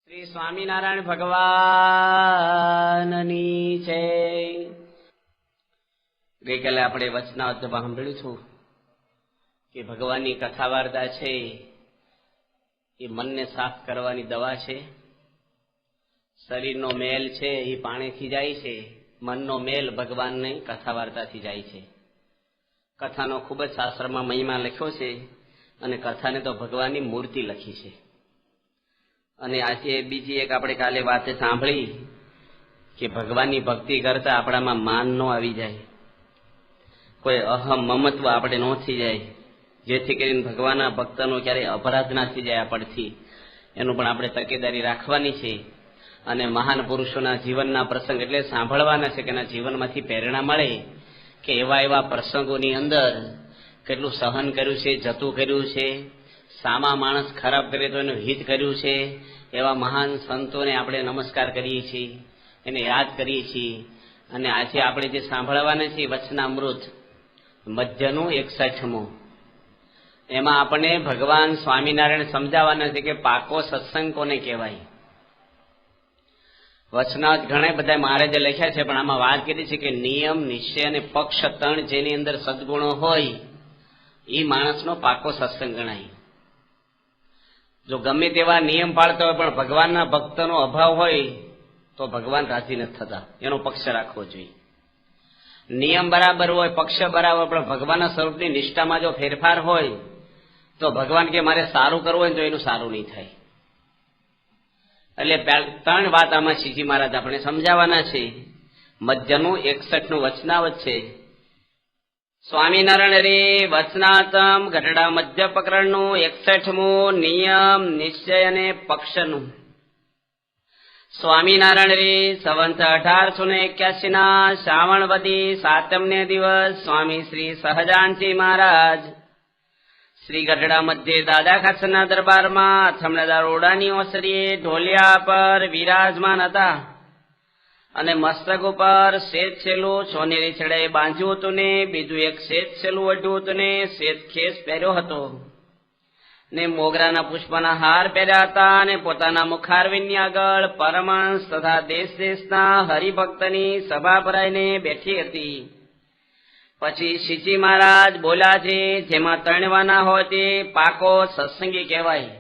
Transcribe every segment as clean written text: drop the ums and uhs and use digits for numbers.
શ્રી સ્વામિનારાયણ ભગવાનની છે. ગઈકાલે આપણે વચનાવતમાં સાંભળ્યું છું કે ભગવાનની કથા વાર્તા છે એ મનને સાફ કરવાની દવા છે. શરીરનો મેલ છે એ પાણીથી જાય છે, મનનો મેલ ભગવાનની કથા વાર્તાથી જાય છે. કથાનો ખૂબ જ શાસ્ત્રમાં મહિમા લખ્યો છે અને કથાને તો ભગવાનની મૂર્તિ લખી છે. અને આજે બીજી એક આપણે કાલે વાતે સાંભળી કે ભગવાનની ભક્તિ કરતા આપણામાં માન ન આવી જાય, કોઈ અહમ મમત્વ આપણે ન થઈ જાય, જેથી કરીને ભગવાનના ભક્તનો ક્યારેય અપરાધ ના થઈ જાય આપણથી. એનું પણ આપણે તકેદારી રાખવાની છે. અને મહાન પુરુષોના જીવનના પ્રસંગ એટલે સાંભળવાના છે કે એના જીવનમાંથી પ્રેરણા મળે કે એવા એવા પ્રસંગોની અંદર કેટલું સહન કર્યું છે, જતું કર્યું છે, સામા માણસ ખરાબ કરે તો એનું હિત કર્યું છે. એવા મહાન સંતોને આપણે નમસ્કાર કરીએ છીએ, એને યાદ કરીએ છીએ. અને આજે આપણે જે સાંભળવાના છીએ વચનામૃત મધ્યનું 61મું, એમાં આપણને ભગવાન સ્વામિનારાયણ સમજાવવાના છે કે પાકો સત્સંગ કોને કહેવાય. વચનાવત ઘણા બધા મહારાજે લખ્યા છે, પણ આમાં વાત કરી છે કે નિયમ, નિશ્ચય અને પક્ષ ત્રણ જેની અંદર સદગુણો હોય એ માણસનો પાકો સત્સંગ ગણાય. જો ગમે તેવા નિયમ પાળતા હોય પણ ભગવાનના ભક્તનો અભાવ હોય તો ભગવાન રાજી નથી થતા. એનો પક્ષ રાખવો જોઈએ. નિયમ બરાબર હોય, પક્ષ બરાબર, પણ ભગવાનના સ્વરૂપની નિષ્ઠામાં જો ફેરફાર હોય તો ભગવાન કે મારે સારું કરવું હોય તો એનું સારું નહીં થાય. એટલે ત્રણ વાત આમાં શ્રીજી મહારાજ આપણે સમજાવવાના છે. મધ્યનું 61નું વચનાવત છે. સ્વામિનારાયણ રે વચનાતમ ગઢડા મધ્ય પ્રકરણનું 61મું નિયમ, નિશ્ચય અને પક્ષનું. સ્વામિનારાયણ રે સંવંત 1881 શ્રાવણ વદી 7મને દિવસ સ્વામી શ્રી સહજાનજી મહારાજ શ્રી ગઢડા મધ્યે દાદા ખાચરના દરબારમાં અથમણાદાર ઓરડાની ઓસરીએ ઢોલિયા પર વિરાજમાન હતા અને મસ્તક ઉપર શ્વેત છેલું સોનેરી છેડાએ બાંધ્યું હતું ને બીજું એક શ્વેત છેલું ઓઢ્યું હતું ને શ્વેત ખેસ પહેર્યો હતો ને મોગરાના પુષ્પના હાર પહેર્યા હતા અને પોતાના મુખારવિંદની આગળ પરમહંસ તથા દેશ દેશના હરિભક્તની સભા ભરાઈને બેઠી હતી. પછી શ્રીજી મહારાજ બોલ્યા છે જેમાં તણવાના હોય તે પાકો સત્સંગી કહેવાય.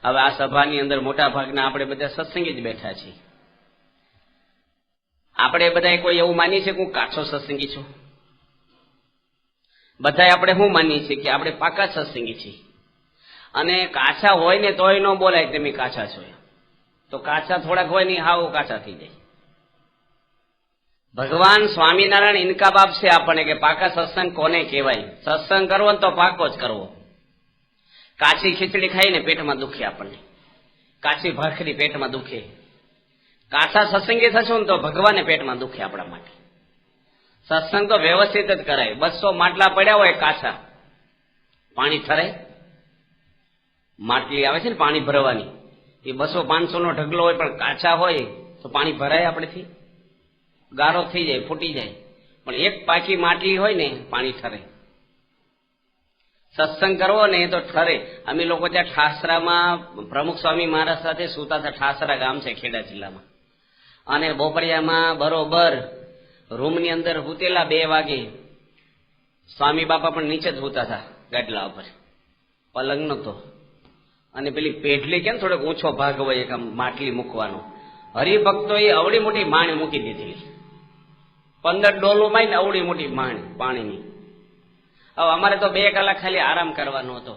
હવે આ સભાની અંદર મોટા ભાગના આપણે બધા સત્સંગી જ બેઠા છીએ. આપણે બધા કોઈ એવું માનીએ છીએ કે હું કાચો સત્સંગી છું? બધા આપણે શું માનીએ છીએ કે આપણે પાકા સત્સંગી છીએ. અને કાચા હોય ને તોય ન બોલાય તમે કાચા છો. તો કાચા થોડાક હોય ને હાવ કાચા થઈ જાય. ભગવાન સ્વામિનારાયણ ઇનકાબ આપશે આપણને કે પાકા સત્સંગ કોને કહેવાય. સત્સંગ કરવો ને તો પાકો જ કરવો. કાચી ખીચડી ખાઈને પેટમાં દુખે આપણને, કાચી ભાખરી પેટમાં દુખે. કાચા સત્સંગી થશું ને તો ભગવાને પેટમાં દુખે આપણા માટે. સત્સંગ તો વ્યવસ્થિત જ કરાય. 200 માટલા પડ્યા હોય કાચા, પાણી ઠરે. માટલી આવે છે ને પાણી ભરવાની, એ 200-500 નો ઢગલો હોય પણ કાચા હોય તો પાણી ભરાય આપણેથી, ગારો થઈ જાય, ફૂટી જાય. પણ એક પાકી માટલી હોય ને પાણી ઠરે. સત્સંગ કરવો ને એ તો ઠરે. અમે લોકો ત્યાં ઠાસરામાં પ્રમુખ સ્વામી મહારાજ સાથે સુતા હતા. ઠાસરા ગામ છે ખેડા જિલ્લામાં. અને બોપડિયામાં બરોબર રૂમની અંદર હુતેલા 2 વાગે. સ્વામી બાપા પણ નીચે જ હુતા હતા ગાડલા ઉપર, પલંગ નતો. અને પેલી પેઢલી કેમ થોડોક ઊંચો ભાગ હોય એક માટલી મૂકવાનો, હરિભક્તો એ અવડી મોટી માણ મૂકી દીધી. 15 ડોલું માં ને અવડી મોટી માણ પાણીની. હવે અમારે તો 2 કલાક ખાલી આરામ કરવાનો હતો.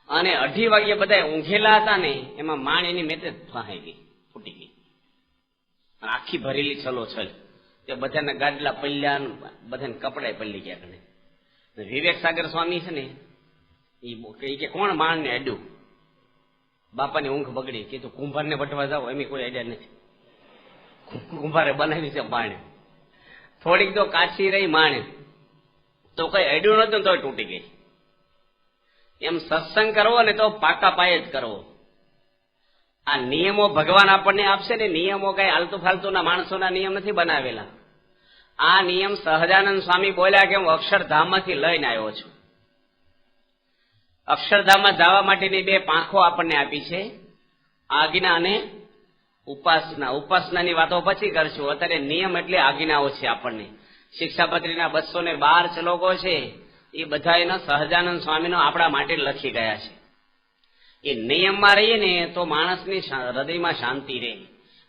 અને 2:30 વાગે બધા ઊંઘેલા હતા ને એમાં માણ એની મેતે ફાઈ ગઈ, ફૂટી ગઈ. આખી ભરેલી છલો છલ. તે બધાના ગાડલા પલ્યા, બધાને કપડા પલ્લી ગયા. કને વિવેક સાગર સ્વામી છે ને એ કે કોણ માણ ને અડ્યું? બાપાની ઊંઘ બગડી. કીધું કુંભાર ને વટવા જાવ, એમ કોઈ આઈડિયા નથી. કુંભારે બનાવી છે માણે. થોડીક તો કાચી રહી માણે, તો કઈ અડ્યું નતું તો તૂટી ગઈ. એમ સત્સંગ કરવો ને તો પાકા પાયે જ કરવો. આ નિયમો ભગવાન આપણને આપશે ને, નિયમો કઈ આલતુ ફાલતુના માણસોના નિયમ નથી બનાવેલા. આ નિયમ સહજાનંદ સ્વામી બોલ્યા કે હું અક્ષરધામમાંથી લઈને આવ્યો છું. અક્ષરધામમાં જવા માટેની 2 પાંખો આપણને આપી છે. આજ્ઞા અને ઉપાસના. ઉપાસનાની વાતો પછી કરશું. અત્યારે નિયમ એટલે આજ્ઞાઓ છે. આપણને શિક્ષાપત્રીના 212 શ્લોકો છે, એ બધા એના સહજાનંદ સ્વામીનો આપણા માટે લખી ગયા છે. એ નિયમમાં રહીએ ને તો માણસની હૃદયમાં શાંતિ રહે,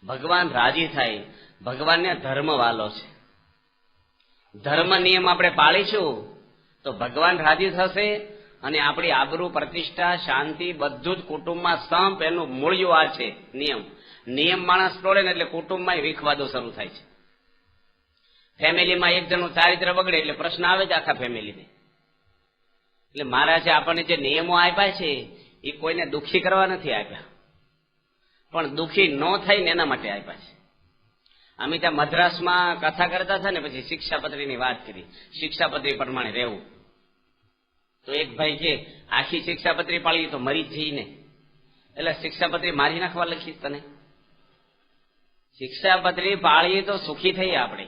ભગવાન રાજી થાય. ભગવાનને ધર્મ વાલો છે. ધર્મ નિયમ આપણે પાળીશું તો ભગવાન રાજી થશે, અને આપણી આબરૂ, પ્રતિષ્ઠા, શાંતિ બધું જ કુટુંબમાં સંપ. એનું મૂળિયું આ છે નિયમ. નિયમ માણસ તોડે ને એટલે કુટુંબમાં વિખવાદો શરૂ થાય છે. ફેમિલીમાં એક જણનું ચારિત્ર બગડે એટલે પ્રશ્ન આવે છે આખા ફેમિલીને. એટલે મહારાજે આપણને જે નિયમો આપ્યા છે એ કોઈને દુઃખી કરવા નથી આપ્યા, પણ દુઃખી ન થાય ને એના માટે આપ્યા છે. અમે ત્યાં મદ્રાસમાં કથા કરતા હતા ને, પછી શિક્ષાપત્રીની વાત કરી, શિક્ષાપત્રી પ્રમાણે રહેવું. તો એક ભાઈ કે આખી શિક્ષાપત્રી પાળી તો મરી જ જઈને, એટલે શિક્ષાપત્રી મારી નાખવા લખીશ તને? શિક્ષાપત્રી પાળીએ તો સુખી થઈએ આપણે.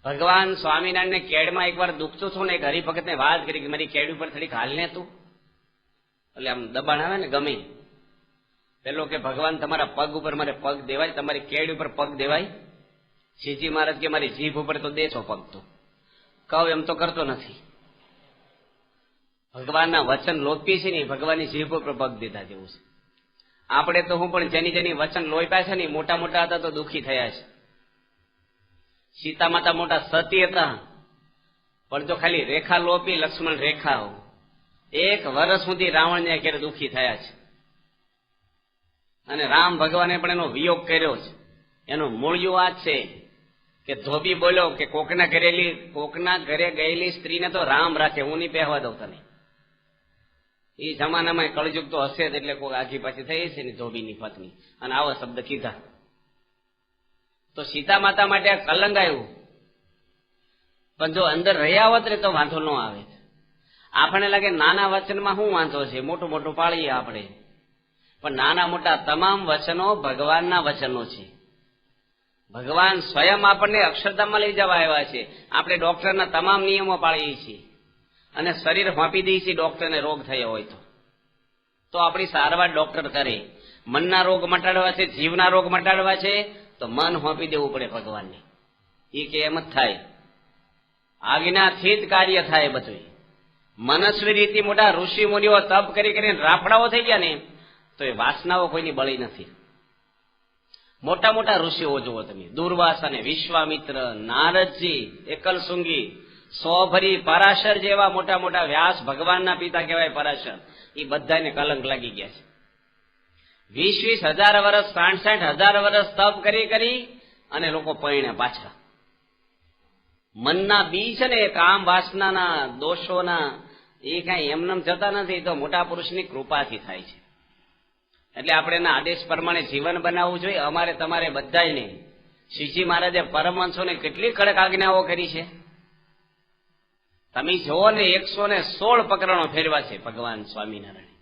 ભગવાન સ્વામિનારાયણને કેડમાં એકવાર દુખતું હતું ને, એક હરિભગતને વાત કરી કે મારી કેડ ઉપર થોડીક હાલ ને તું. એટલે આમ દબાણ આવે ને ગમે પેલો કે ભગવાન તમારા પગ ઉપર મારે પગ દેવાય, તમારી કેડ ઉપર પગ દેવાય? શ્રીજી મહારાજ કે મારી જીભ ઉપર તો દેશો પગ. તો કહું એમ તો કરતો નથી. ભગવાનના વચન લોપી છે ને, ભગવાનની જીભ ઉપર પગ દીધા જેવું છે. આપણે તો હું પણ જેની વચન લોપ્યા છે ને મોટા મોટા હતા તો દુઃખી થયા છે. સીતા માતા મોટા સતી હતા, પણ જો ખાલી રેખા લોપી, લક્ષ્મણ રેખા, 1 વર્ષ સુધી રાવણને ક્યારે દુઃખી થયા છે. અને રામ ભગવાને પણ એનો વિયોગ કર્યો છે. એનું મૂળિયું આ છે કે ધોબી બોલ્યો કે કોકના ઘરે ગયેલી સ્ત્રીને તો રામ રાખે, હું નહીં પહેવા દઉં તને. એ જમાનામાં કળયુગ તો હશે જ, એટલે કોઈ આઘી પાછી થઈ છે ને ધોબીની પત્ની, અને આવા શબ્દ કીધા. તો સીતા માતા માટે આ કલંક આવ્યું. પણ જો અંદર રહ્યા હોત ને તો વાંધો ન આવે. આપણે લાગે નાના વચનમાં શું વાંધો છે, મોટું મોટું પાળીએ આપણે. પણ નાના મોટા તમામ વચનો ભગવાનના વચનો છે. ભગવાન સ્વયં આપણને અક્ષરધામમાં લઈ જવા આવ્યા છે. આપણે ડોક્ટરના તમામ નિયમો પાળીએ છીએ, અને શરીર ફાંપી દઈએ છીએ ડોક્ટરને રોગ થયો હોય તો આપણી સારવાર ડોક્ટર કરે. મનના રોગ મટાડવા છે, જીવના રોગ મટાડવા છે, તો મન ફાંપી દેવું પડે ભગવાનને. એ કે એમ જ થાય. આજ્ઞાથી જ કાર્ય થાય બધું. મનસ્વી રીતે મોટા ઋષિ મુનિઓ તપ કરી કરીને રાફડાઓ થઈ ગયા ને, તો એ વાસનાઓ કોઈની બળી નથી. મોટા મોટા ઋષિઓ જુઓ તમે, દુર્વાસા ને વિશ્વામિત્ર, નારદજી, એકલસુંગી, સોભરી, પરાશર જેવા મોટા મોટા, વ્યાસ ભગવાનના પિતા કહેવાય પરાશર, એ બધાને કલંક લાગી ગયા છે. 20,000 વર્ષ, 60,000 વર્ષ તપ કરી અને લોકો પૈણ્યા પાછા. મનના બી છે ને, કામ વાસનાના દોષોના, એ કઈ એમનેમ જતા નથી, તો મોટા પુરુષની કૃપાથી થાય છે. એટલે આપણે એના આદેશ પ્રમાણે જીવન બનાવવું જોઈએ. અમારે તમારે બધાને શ્રીજી મહારાજે પરમહંસોને કેટલી કડક આજ્ઞાઓ કરી છે. તમે જુઓ ને, 116 પ્રકરણો ફેરવા છે ભગવાન સ્વામિનારાયણ.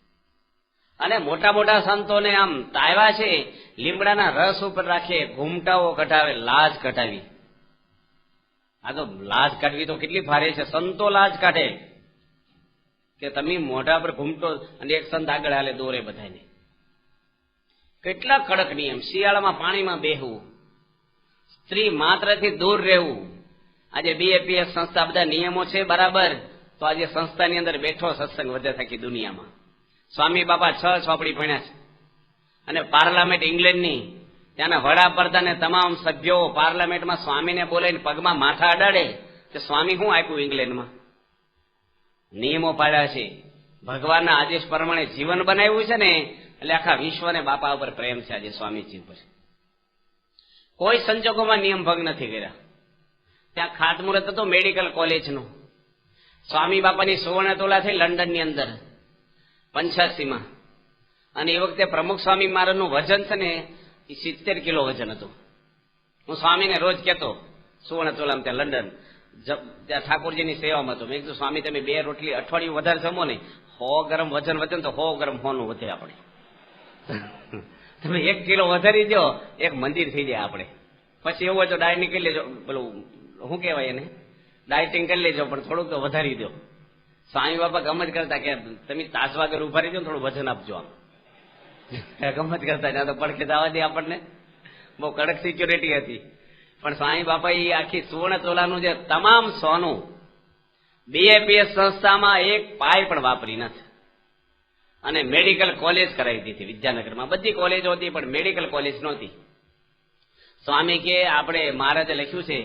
અને મોટા મોટા સંતોને આમ તાવ્યા છે, લીમડાના રસ ઉપર રાખે, ઘૂમટાઓ કઢાવે, લાજ કઢાવી. આ તો લાજ કાઢવી તો કેટલી ભારે છે. સંતો લાજ કાઢે કે તમે મોઢા પર ઘૂમટો, અને એક સંત આગળ હાલે દોરે બધાને. કેટલા કડક નિયમ. શિયાળામાં પાણીમાં બેહવું, સ્ત્રી માત્રથી દૂર રહેવું. આજે BAPS સંસ્થા બધા નિયમો છે બરાબર, તો આજે સંસ્થાની અંદર બેઠો સત્સંગ વધે થકી દુનિયામાં. સ્વામી બાપા 6 ચોપડી ભણ્યા છે. અને પાર્લામેન્ટ ઇંગ્લેન્ડની, ત્યાંના વડાપ્રધાને તમામ સભ્યો પાર્લામેન્ટમાં સ્વામીને બોલાવીને પગમાં માથા અડાડે કે સ્વામી શું આપ્યું ઇંગ્લેન્ડમાં? નિયમો પાડ્યા છે. ભગવાનના આદેશ પ્રમાણે જીવન બનાવ્યું છે ને, એટલે આખા વિશ્વને બાપા ઉપર પ્રેમ છે આજે સ્વામીજી ઉપર. કોઈ સંજોગોમાં નિયમ ભંગ નથી કર્યા. ત્યાં ખાતમુહૂર્ત હતો મેડિકલ કોલેજનું. સ્વામી બાપાની સુવર્ણ તોલા થઈ લંડનની અંદર 85માં. અને એ વખતે પ્રમુખ સ્વામી મહારાજનું વજન છે ને, એ 70 કિલો વજન હતું. હું સ્વામીને રોજ કહેતો, સુવર્ણ તોલામાં ત્યાં લંડન, ત્યાં ઠાકોરજીની સેવામાં હતો. મેં કીધું સ્વામી તમે 2 રોટલી અઠવાડિયું વધારે જમો ને, 100 ગ્રામ વજન વધે તો 100 ગ્રામ હોનું વધે આપણે. તમે 1 કિલો વધારી દો, એક મંદિર થઈ જાય આપણે. પછી એવું હોય તો ડાયટિંગ કરી લેજો, પેલું શું કહેવાય એને, ડાયટિંગ કરી લેજો, પણ થોડુંક તો વધારી દો. સ્વામી બાપા ગમત કરતા કે તમે તાસ વાગર ઉભા રહી દો, થોડું વજન આપજો આમ. ગમત કરતા ત્યાં તો પડખે જવા દે આપણને, બહુ કડક સિક્યોરિટી હતી. પણ સ્વામી બાપા એ આખી સુવર્ણ તોલાનું જે તમામ સોનું બીએપીએસ સંસ્થામાં એક પાય પણ વાપરી નથી. અને મેડિકલ કોલેજ કરાવી દીધી વિદ્યાનગરમાં. બધી કોલેજો હતી પણ મેડિકલ કોલેજ નહોતી. સ્વામી કે આપણે મહારાજે લખ્યું છે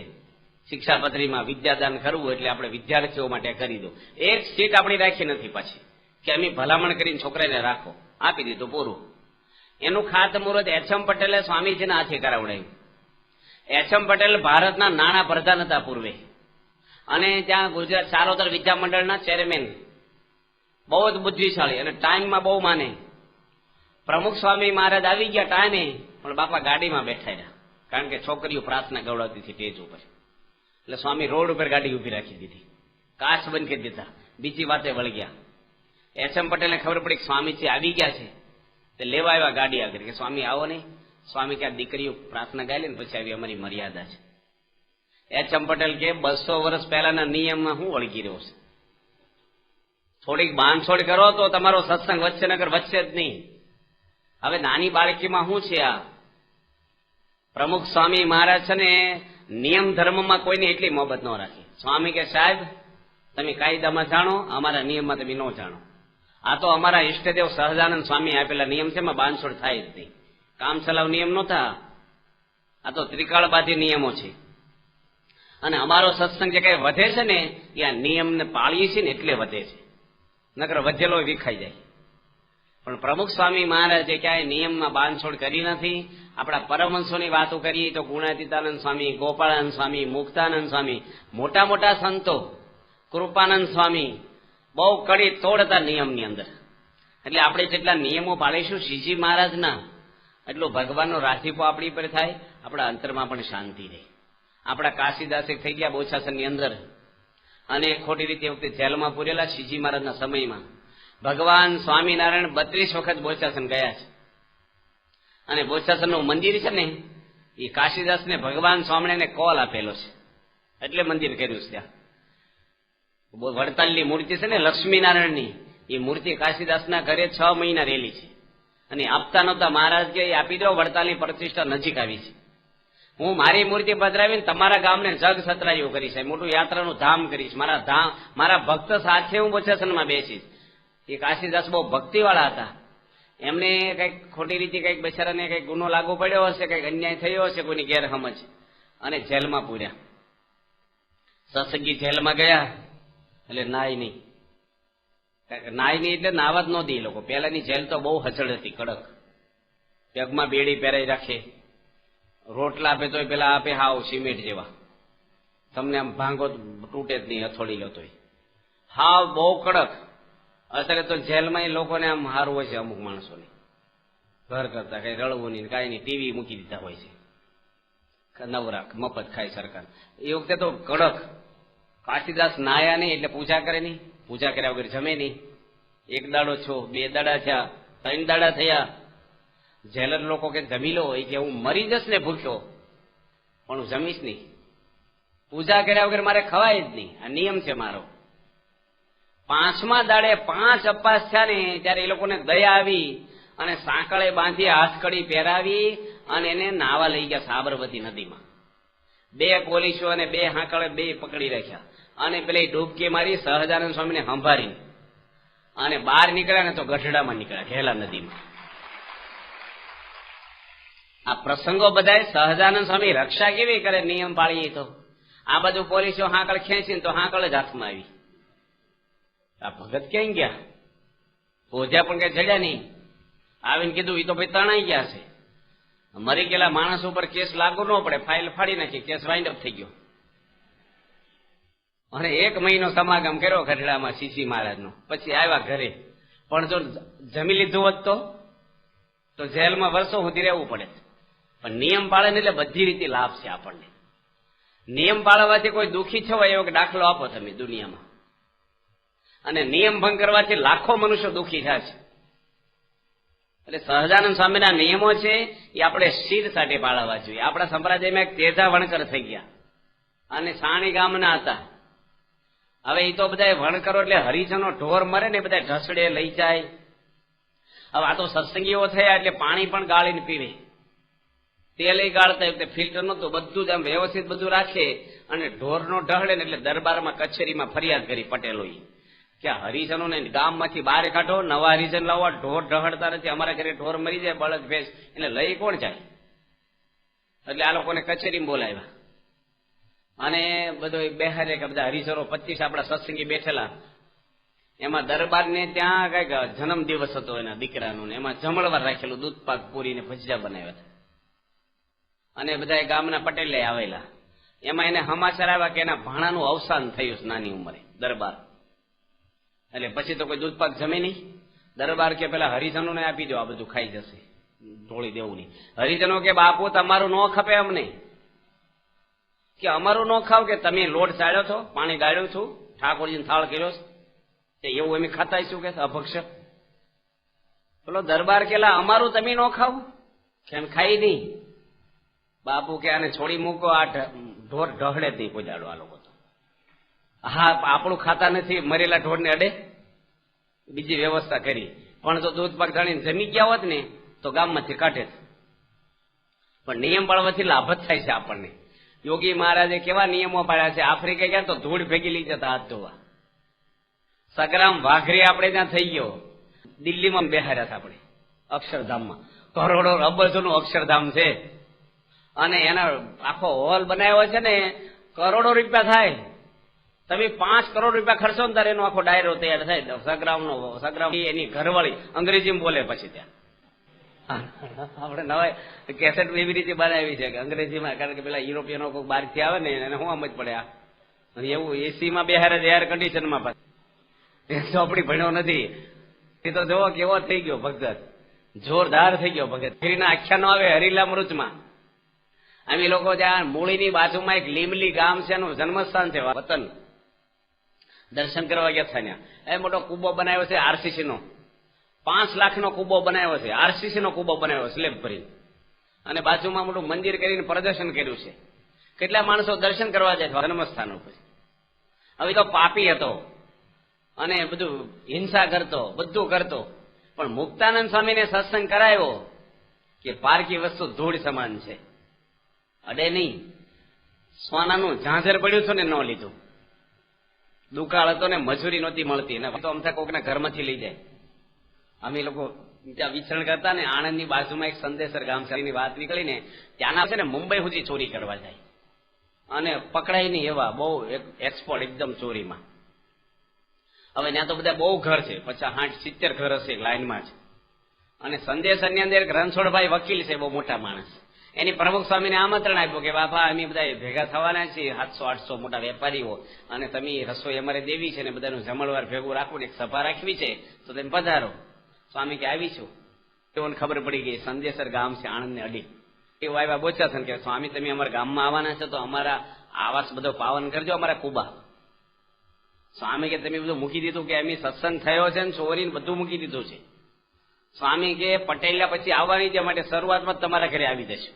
શિક્ષાપત્રીમાં વિદ્યાદાન કરવું એટલે આપણે વિદ્યાર્થીઓ માટે કરી દો. એક સીટ આપણી રાખી નથી પાછી કે અમે ભલામણ કરીને છોકરાને રાખો, આપી દીધું પૂરું. એનું ખાતમુહૂર્ત એચ.એમ. પટેલે સ્વામીજીના હાથે કરાવડાવ્યું. એચ.એમ. પટેલ ભારતના નાણાં પ્રધાન હતા પૂર્વે, અને ત્યાં ગુજરાત ચારોતર વિદ્યામંડળના ચેરમેન, બહુ જ બુદ્ધિશાળી અને ટાઈમમાં બહુ માને. પ્રમુખ સ્વામી મહારાજ આવી ગયા ટાઈમે, પણ બાપા ગાડીમાં બેઠા રહ્યા, કારણ કે છોકરીઓ પ્રાર્થના ગવડાવતી હતી સ્ટેજ ઉપર. એટલે સ્વામી રોડ ઉપર ગાડી ઉભી રાખી દીધી, કાચ બંધ કરી દીધા, બીજી વાતે વળી ગયા. એચ.એમ. પટેલને ખબર પડી કે સ્વામીજી આવી ગયા છે, તે લેવા આવ્યા ગાડી આગળ કે સ્વામી આવો નહીં. સ્વામી કે આ દીકરીઓ પ્રાર્થના ગાય લે ને પછી આવી અમારી મર્યાદા છે. એચ.એમ. પટેલ કે 200 વર્ષ પહેલાના નિયમમાં હું વળગી રહ્યો છે, થોડીક બાંધછોડ કરો તો તમારો સત્સંગ વચ્ચે નગર વચ્ચે જ નહીં. હવે નાની બાળકીમાં શું છે આ? પ્રમુખ સ્વામી મહારાજ છે ને નિયમ ધર્મમાં કોઈને એટલી મોહબત ન રાખી. સ્વામી કે સાહેબ તમે કાયદામાં જાણો, અમારા નિયમમાં તમે ન જાણો. આ તો અમારા ઈષ્ટદેવ સહજાનંદ સ્વામી આપેલા નિયમ છે, એમાં બાંધછોડ થાય જ નહીં. કામ ચલાવ નિયમ નહોતા, આ તો ત્રિકાળબાધી નિયમો છે. અને અમારો સત્સંગ જે કઈ વધે છે ને એ આ નિયમને પાળીએ છીએ ને એટલે વધે છે, નકર વધેલો વિખાઈ જાય. પણ પ્રમુખ સ્વામી મહારાજે ક્યાંય નિયમમાં બાંધછોડ કરી નથી. આપણા પરમહંસોની વાતો કરીએ તો ગુણાતીતાનંદ સ્વામી, ગોપાળાનંદ સ્વામી, મુક્તાનંદ સ્વામી, મોટા મોટા સંતો, કૃપાનંદ સ્વામી બહુ કડી તોડ હતા નિયમની અંદર. એટલે આપણે જેટલા નિયમો પાળીશું શ્રીજી મહારાજના, એટલું ભગવાનનો રાજીપો આપણી પર થાય, આપણા અંતરમાં પણ શાંતિ રહે. આપણા કાશીદાસે થઈ ગયા બોચાસનની અંદર, અને ખોટી રીતે વખતે જેલમાં પૂરેલા શ્રીજી મહારાજના સમયમાં ભગવાન સ્વામિનારાયણ 32 વખત બોચાસન ગયા છે. અને બોચાસનનું મંદિર છે ને એ કાશીદાસને ભગવાન સ્વામિનારાયણને કોલ આપેલો છે, એટલે મંદિર કર્યું છે. ત્યાં વડતાલની મૂર્તિ છે ને લક્ષ્મીનારાયણની, એ મૂર્તિ કાશીદાસના ઘરે 6 મહિના રહેલી છે. અને આપતા નહોતા, મહારાજ કે આપી દો, વડતાલની પ્રતિષ્ઠા નજીક આવી છે. હું મારી મૂર્તિ પધરાવીને તમારા ગામને જગ સતરાયું કરીશ, મોટું યાત્રાનું ધામ કરીશ, મારા ભક્ત સાથે હું બોચાસનમાં બેસીશ. એ કાશીદાસ બહુ ભક્તિવાળા હતા. એમને કઈક ખોટી રીતે કઈક બેચારાને કઈક ગુનો લાગુ પડ્યો હશે, કઈક અન્યાય થયો હશે, કોઈની ગેરસમજ, અને જેલમાં પૂર્યા. સત્સંગી જેલમાં ગયા એટલે નાય નહીં એટલે નાવા જ ન દે લોકો. પેલાની જેલ તો બહુ હચડ હતી, કડક. પગમાં બેડી પહેરાઈ રાખે, રોટલા આપે તોય પેલા આપે હાવ સિમેન્ટ જેવા, તમને આમ ભાંગો તૂટે જ નહીં, હથોડી લો તોય. હાવ બહુ કડક. અત્યારે તો જેલમાં એ લોકોને આમ હારું હોય છે, અમુક માણસોને ઘર કરતા કઈ રળવું નહીં, કાંઈ નહીં, ટીવી મૂકી દીધા હોય છે, નવરાક મફત ખાય સરકાર. એ વખતે તો કડક. કાશીદાસ નાયા નહીં એટલે પૂજા કરે નહીં, પૂજા કર્યા વગર જમે નહીં. 1 દાડો છો, 2 દાડા થયા, 3 દાડા થયા. જેલર લોકો કે જમી લો, એ કે હું મરી જશ ને ભૂખ્યો, પણ હું જમીશ નહીં. પૂજા કર્યા વગર મારે ખવાય જ નહીં, આ નિયમ છે મારો. 5મા દાડે 5 અપવાસ થયા ને ત્યારે એ લોકોને દયા આવી અને સાંકળે બાંધી હાથકડી પહેરાવી અને એને નાવા લઈ ગયા સાબરમતી નદીમાં. 2 પોલીસો અને 2 હાંકળે 2 પકડી રાખ્યા અને પેલી ડૂબકી મારી સહજાનંદ સ્વામીને સંભાળી અને બહાર નીકળ્યા ને તો ગઢડામાં નીકળ્યા, ઘેલા નદીમાં. આ પ્રસંગો બધાય સહજાનંદ સ્વામી રક્ષા કેવી કરે નિયમ પાળીએ તો. આ બધું પોલીસો હાંકળ ખેંચીને તો હાંકળ જ હાથમાં આવી. આ ભગત ક્યાંય ગયા? ઓઝા પણ કઈ જડ્યા નહીં. આવીને કીધું એ તો ભાઈ તણાઈ ગયા છે, મરી ગયેલા માણસ ઉપર કેસ લાગુ ન પડે, ફાઇલ ફાડી નાખી, કેસ વાઇન્ડ અપ થઈ ગયો. અને 1 મહિનો સમાગમ કર્યો ગઢડામાં શ્રીજી મહારાજનો. પછી આવ્યા ઘરે. પણ જો જમી લીધું હોત તો જેલમાં વર્ષો સુધી રહેવું પડે. પણ નિયમ પાળે ને એટલે બધી રીતે લાભ છે આપણને. નિયમ પાળવાથી કોઈ દુઃખી થયો એવો દાખલો આપો તમે દુનિયામાં. અને નિયમ ભંગ કરવાથી લાખો મનુષ્યો દુઃખી થાય છે. એટલે સહજાનંદ સ્વામીના નિયમો છે એ આપણે શિર સાથે પાળવા જોઈએ. આપણા સંપ્રદાયમાં એક તેજા વણકર થઈ ગયા અને સાણી ગામના હતા. હવે એ તો બધા વણકરો એટલે હરિજનો ઢોર મરે ને બધા ઢસડે લઈ જાય. હવે આ તો સત્સંગીઓ થયા એટલે પાણી પણ ગાળીને પીવે, તેલ ગાળતા ફિલ્ટર નતું, બધું જ આમ વ્યવસ્થિત બધું રાખે. અને ઢોરનો ઢહળે ને એટલે દરબારમાં કચેરીમાં ફરિયાદ કરી પટેલોએ કે હરિજનોને ગામમાંથી બહાર કાઢો, નવા હરિજન લાવો, ઢોર ઢહળતા નથી, અમારા ઘરે ઢોર મરી જાય, બળદ ભેંસ, એટલે લઈ કોણ જાય? એટલે આ લોકોને કચેરીમાં બોલાવ્યા અને બધો બેહારે કે બધા હરિજનો 25 આપણા સત્સંગી બેઠેલા. એમાં દરબારને ત્યાં કઈક જન્મ દિવસ હતો એના દીકરાનો, એમાં જમણવાર રાખેલું, દૂધ પાક પૂરી ને ભજીયા બનાવ્યા હતા. અને બધા ગામના પટેલે આવેલા. એમાં એને સમાચાર આવ્યા કે એના ભાણાનું અવસાન થયું છે નાની ઉંમરે, દરબાર. એટલે પછી તો કોઈ દૂધ પાક જમે નહીં. દરબાર કે પેલા હરિજનોને આપી દો, આ બધું ખાઈ જશે, ઢોળી દેવું નહીં. હરિજનો કે બાપુ તમારું ન ખપે અમને, કે અમારું ન ખાવ, કે તમે લોટ ચાળ્યો છો, પાણી ગાળ્યું છું, ઠાકોરજીને થાળ કર્યો છે, એવું અમે ખાતા શું કે અભક્ષ? પેલો દરબાર કેલા અમારું તમે ન ખાવ, કેમ ખાઈ નહીં? બાપુ કે આને છોડી મૂકો, આ ઢોર ઢહળે જ નહીં કોઈ દાડો. આ લોકો તો હા આપણું ખાતા નથી, મરેલા ઢોરને અડે. બીજી વ્યવસ્થા કરી, પણ જો દૂધ પાક જાણીને જમી ગયા હોત ને તો ગામમાંથી કાઢે. પણ નિયમ પાળવાથી લાભ જ થાય છે આપણને. યોગી મહારાજે કેવા નિયમો પાડ્યા છે. આફ્રિકા ગયા તો ધૂળ ભેગી લઈ જતા હાથ ધોવા. સગ્રામ વાઘરી આપણે ત્યાં થઈ ગયો, દિલ્હીમાં બેહાર્યા હતા આપણે અક્ષરધામમાં. કરોડો અબજોનું અક્ષરધામ છે અને એના આખો હોલ બનાવ્યો છે ને, કરોડો રૂપિયા થાય. તમે 5 કરોડ રૂપિયા ખર્ચો ને તારે એનો આખો ડાયરો તૈયાર થાય. સગ્રામ એની ઘરવાળી અંગ્રેજીમાં બોલે પછી ત્યાં. આપણે નવા કેસેટ એવી રીતે બનાવી છે કે અંગ્રેજીમાં, કારણ કે પેલા યુરોપિયનો કોઈ બહારથી આવે ને એને શું સમજ પડે. આ એવું એસીમાં બેહારે છે, એર કન્ડિશનમાં પાછું. ચોપડી ભણ્યો નથી એ તો જોવો કેવો થઈ ગયો ભગત, જોરદાર થઈ ગયો ભગત. ફરીના આખ્યાનો આવે હરીલા મૃચમાં. અમે લોકો ત્યાં મૂળીની બાજુમાં એક લીમલી ગામ છે, એનું જન્મસ્થાન છે, વતન. દર્શન કરવા ગયા હતા. એ મોટો કુબો બનાવ્યો છે આરસીસી નો, 5 લાખનો કુબો બનાવ્યો છે, આરસીસી નો કુબો બનાવ્યો સ્લેબ ભરીને. અને બાજુમાં મોટું મંદિર કરીને પ્રદર્શન કર્યું છે. કેટલા માણસો દર્શન કરવા જાય જન્મસ્થાન ઉપર. હવે તો પાપી હતો અને બધું હિંસા કરતો, બધું કરતો, પણ મુક્તાનંદ સ્વામીને સત્સંગ કરાયો કે પારકી વસ્તુ ધૂળ સમાન છે, અડે નહીં. સોનાનું ઝાંઝર પડ્યું છે ને ન લીધું. દુકાળ હતો ને મજૂરી નહોતી મળતી ને તો અમથા કોકના ઘરમાંથી લઈ જાય. અમે લોકો ત્યાં વિચરણ કરતા ને, આણંદની બાજુમાં એક સંદેશર ગામ છે, એની વાત નીકળીને ત્યાંના છે ને મુંબઈ સુધી ચોરી કરવા જાય અને પકડાય નહીં એવા બહુ એક્સપર્ટ એકદમ ચોરીમાં. હવે ત્યાં તો બધા બહુ ઘર છે, 50, 60, 70 ઘર હશે લાઈનમાં જ. અને સંદેશરની અંદર એક રણછોડભાઈ વકીલ છે, બહુ મોટા માણસ. એની પ્રમુખ સ્વામીને આમંત્રણ આપ્યું કે બાપા અમે બધા ભેગા થવાના છીએ, 700-800 મોટા વેપારીઓ, અને તમે રસોઈ અમારે દેવી છે ને બધાનું જમણવાર ભેગું રાખવું ને એક સભા રાખવી છે, તો તમે પધારો. સ્વામી કે આવી છું. તેઓને ખબર પડી ગઈ સંદેશર ગામ છે આણંદ ને અડી. એવું આવ્યા બોચ્યા છે કે સ્વામી તમે અમારા ગામમાં આવવાના છો તો અમારા આવાસ બધો પાવન કરજો, અમારા કુબા. સ્વામી કે તમે બધું મૂકી દીધું? કે અમે સત્સંગ થયો છે ને ચોરીને બધું મૂકી દીધું છે. સ્વામી કે પટેલિયા પછી આવવાની છે, માટે શરૂઆતમાં તમારા ઘરે આવી જશું.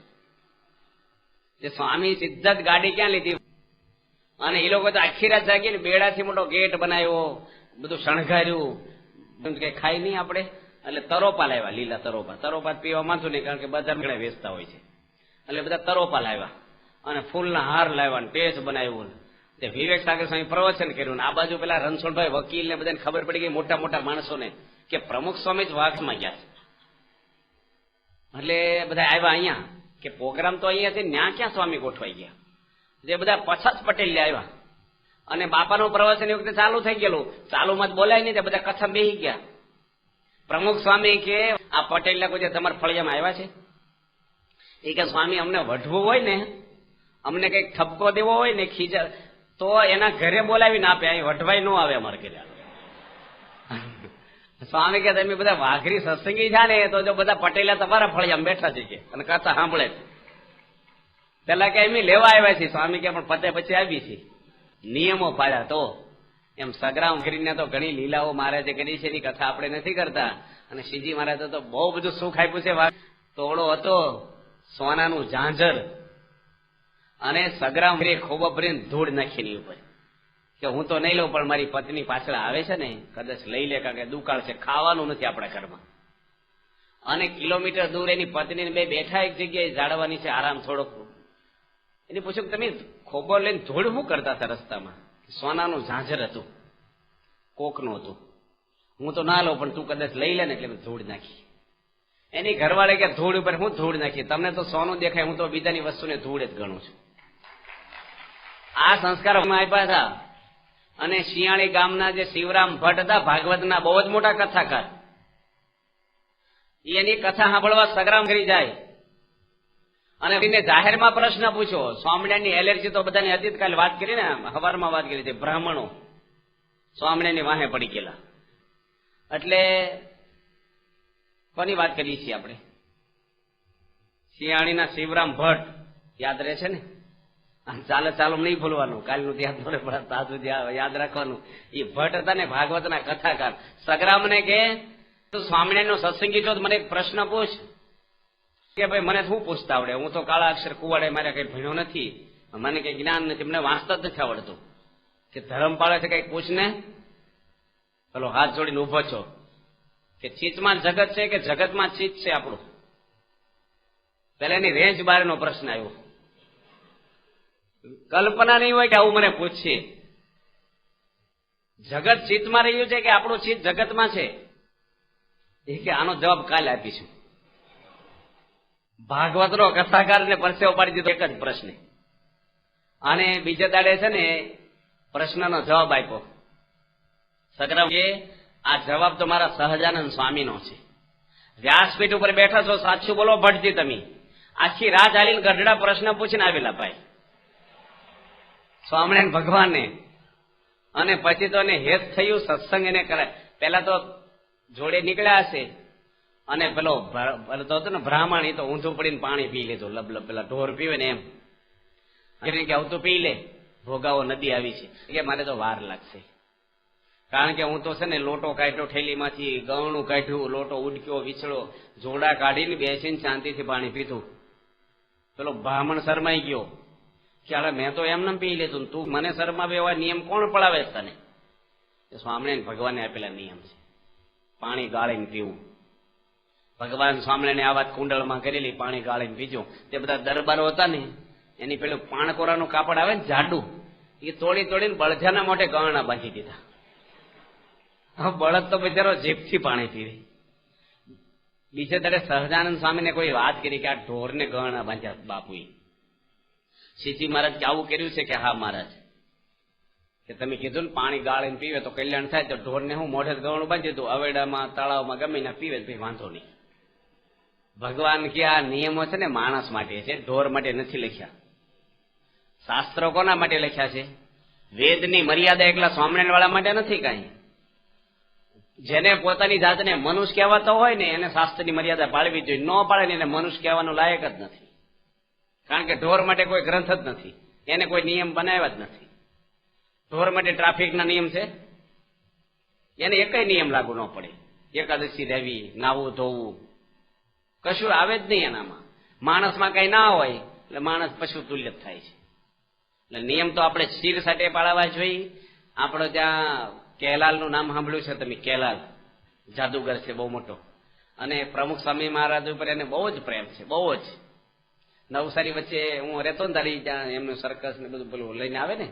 જે સ્વામી સીધા જ ગાડી ક્યાં લીધી, અને એ લોકો તો આખી રાત જાગીને બેડાથી મોટો ગેટ બનાવ્યો, બધું શણગાર્યું. કઈ ખાઈ નહીં આપણે, એટલે તરોપા લાવ્યા, લીલા તરોપા. તરોપા પીવા માંગતું નહીં, કારણ કે બધા ઘણા વેચતા હોય છે, એટલે બધા તરોપા લાવ્યા અને ફૂલના હાર લાવ્યા, ટેજ બનાવ્યું. તે વિવેક સાગર સ્વામી પ્રવચન કર્યું. આ બાજુ પેલા રણછોડભાઈ વકીલ ને બધાને ખબર પડી ગઈ, મોટા મોટા માણસોને, કે પ્રમુખ સ્વામી જ વાઘમાં ગયા છે. એટલે બધા આવ્યા અહીંયા, કે પ્રોગ્રામ તો અહીંયા છે, ત્યાં ક્યાં સ્વામી ગોઠવાઈ ગયા? જે બધા 50 પટેલ આવ્યા અને બાપાનું પ્રવચન એ વખતે ચાલુ થઈ ગયેલું, ચાલુમાં જ બોલાય નહીં, તે બધા કથા બેસી ગયા. પ્રમુખ સ્વામી કે આ પટેલ કોઈ તમારા ફળિયામાં આવ્યા છે? એ કે સ્વામી અમને વઢવું હોય ને, અમને કઈક ઠપકો દેવો હોય ને, ખીજા, તો એના ઘરે બોલાવીને આપે, અહીં વઢવાઈ ન આવે અમારે ઘરે. સ્વામી કે તમે બધા વાઘરી સત્સંગી છે ને, તો જો બધા પટેલા તમારા ફળિયામાં બેઠા છે કે અને કથા સાંભળે છે. પેલા કે એમ લેવા આવ્યા છે. સ્વામી કે પણ પતે પછી આવી છે. નિયમો પાડ્યા. તો એમ સગ્રામ કરીને તો ઘણી લીલાઓ મહારાજે કરી છે, એની કથા આપણે નથી કરતા. અને શ્રીજી મહારાજે તો બહુ બધું સુખ આપ્યું છે. તોડો હતો, સોનાનું ઝાંઝર, અને સગ્રામ ખૂબ ભરીને ધૂળ નાખીની ઉપર, કે હું તો નહીં લઉં પણ મારી પત્ની પાછળ આવે છે ને કદાચ લઈ લે, કારણ કે દુકાળ છે, ખાવાનું નથી આપણા ઘરમાં. અને કિલોમીટર દૂર એની પત્ની બે બેઠા એક જગ્યાએ ઝાડવા નીચે આરામ થોડોક. એને પૂછ્યું તમે ખોબો લઈને ધૂળ શું કરતા હતા રસ્તામાં? સોનાનું ઝાંઝર હતું, કોકનું હતું. હું તો ના લઉં પણ તું કદાચ લઈ લે ને એટલે મેં ધૂળ નાખી. એની ઘરવાળે કે ધૂળ ઉપર હું ધૂળ નાખી, તમને તો સોનું દેખાય, હું તો બીજાની વસ્તુને ધૂળ જ ગણું છું. આ સંસ્કાર આપ્યા હતા. અને શિયાળી ગામના જે શિવરામ ભટ્ટ હતા, ભાગવતના બહુ જ મોટા કથાકાર, એની કથા સાંભળવા સંગ્રામ કરી જાય. અને એને જાહેરમાં પ્રશ્ન પૂછ્યો. સ્વામિનારાયણની એલર્જી તો બધાની હતી જ, કાલે વાત કરી ને, સવારમાં વાત કરી હતી. બ્રાહ્મણો સ્વામિનારાયણની વાહે પડી ગયેલા. એટલે કોની વાત કરીએ છીએ આપણે? શિયાળીના શિવરામ ભટ્ટ યાદ રહે છે ને? ચાલે ચાલો નહીં ભૂલવાનું, કાલનું યાદ પડે, તાજું યાદ રાખવાનું. એ ભટ્ટ હતા ને ભાગવતના કથાકાર. સંગ્રામને કે તું સ્વામિનારાયણ નો સત્સંગી છો, મને એક પ્રશ્ન પૂછ. કે ભાઈ મને શું પૂછતા આવડે, હું તો કાળા અક્ષર કુવાડે, મારે કઈ ભણ્યો નથી, મને કઈ જ્ઞાન નથી, મને વાંચતા જ નથી આવડતું. કે ધર્મ પાળે છે કઈ પૂછ ને. પેલો હાથ જોડીને ઉભો છો કે ચીચમાં જગત છે કે જગતમાં ચીચ છે આપણું? પેલા એની રેન્જ બારનો પ્રશ્ન આવ્યો. કલ્પના નહીં હોય કે આવું મને પૂછશે. જગત ચિત્તમાં રહ્યું છે કે આપણું ચિત્ત જગતમાં છે? એ કે આનો જવાબ કાલે આપીશું. ભાગવતનો કથાકારને પરસેવો પાડી દીધો એક જ પ્રશ્ન. અને બીજે દાડે છે ને પ્રશ્નનો જવાબ આપ્યો. સંગ્રામ કે આ જવાબ તો મારા સહજાનંદ સ્વામીનો છે. વ્યાસપીઠ ઉપર બેઠા છો, સાચું બોલો ભટ્ટજી તમે. આખી રાત હાલીને ગઢડા પ્રશ્ન પૂછીને આવેલા ભાઈ સ્વામિનારાયણ ભગવાનને. અને પછી તો એને હેત થયું, સત્સંગ એને કરાય. પેલા તો જોડે નીકળ્યા હશે, અને પેલો તો હતો ને બ્રાહ્મણ, એ તો ઊંધું પડીને પાણી પી લીધું, લબલબ પેલા ઢોર પીવે ને એમ. કે આવતું પી લે, ભોગાવો નદી આવી છે. કે મારે તો વાર લાગશે, કારણ કે હું તો છે ને લોટો કાઢ્યો થેલીમાંથી, ગવણું કાઢ્યું, લોટો ઉડક્યો, વિછળો, જોડા કાઢીને બેસીને શાંતિથી પાણી પીધું. પેલો બ્રાહ્મણ શરમાઈ ગયો કે હાલે મેં તો એમને પી લીધું, તું મને શરમાવે એવા નિયમ કોણ પડાવે તને? સ્વામિનારાયણ ભગવાને આપેલા નિયમ છે, પાણી ગાળીને પીવું. ભગવાન સ્વામિનારાયણ આ વાત કુંડળમાં કરેલી, પાણી ગાળીને પીજો. તે બધા દરબારો હતા ને, એની પેલું પાણકોરાનું કાપડ આવે ને જાડું, એ તોડી તોડીને બળજાના મોઢે ગળણા બાંધી દીધા. હવે બળદ તો બિચારો જીભથી પાણી પીવે. બીજે દાડે સહજાનંદ સ્વામીને કોઈ વાત કરી કે આ ઢોરને ગળણા બાંધ્યા બાપુએ. શ્રીજી મહારાજ કે આવું કર્યું છે? કે હા મહારાજ, કે તમે કીધું ને પાણી ગાળીને પીવે તો કલ્યાણ થાય, તો ઢોરને હું મોઢે ગળણું બાંધી દીધું, અવેડામાં તળાવમાં ગમે ના પીવે તો વાંધો નહીં. ભગવાન કે આ નિયમો છે ને માણસ માટે છે, ઢોર માટે નથી લખ્યા. શાસ્ત્રો કોના માટે લખ્યા છે? વેદની મર્યાદા એકલા સ્વામિનારાયણ વાળા માટે નથી કાંઈ. જેને પોતાની જાતને મનુષ્ય કહેવાતો હોય ને એને શાસ્ત્રની મર્યાદા પાળવી જોઈએ. ન પાળે ને એને મનુષ્ય કહેવાનું લાયક જ નથી. કારણ કે ઢોર માટે કોઈ ગ્રંથ જ નથી, એને કોઈ નિયમ બનાવ્યા જ નથી. ઢોર માટે ટ્રાફિકના નિયમ છે, એને એકય નિયમ લાગુ ન પડે. એકાદશી રહેવી, નાવું ધોવું, કશું આવે જ નહીં એનામાં. માણસમાં કઈ ના હોય એટલે માણસ પશુ તુલ્ય થાય છે. એટલે નિયમ તો આપણે શિર સાથે પાળવા જોઈએ. આપણે ત્યાં કેલાલનું નામ સાંભળ્યું છે તમે? કેલાલ જાદુગર છે બહુ મોટો, અને પ્રમુખ સ્વામી મહારાજ ઉપર એને બહુ જ પ્રેમ છે, બહુ જ. નવસારી વચ્ચે હું રહેતો ને તારી ત્યાં એમનું સર્કસ ને બધું પેલું લઈને આવે ને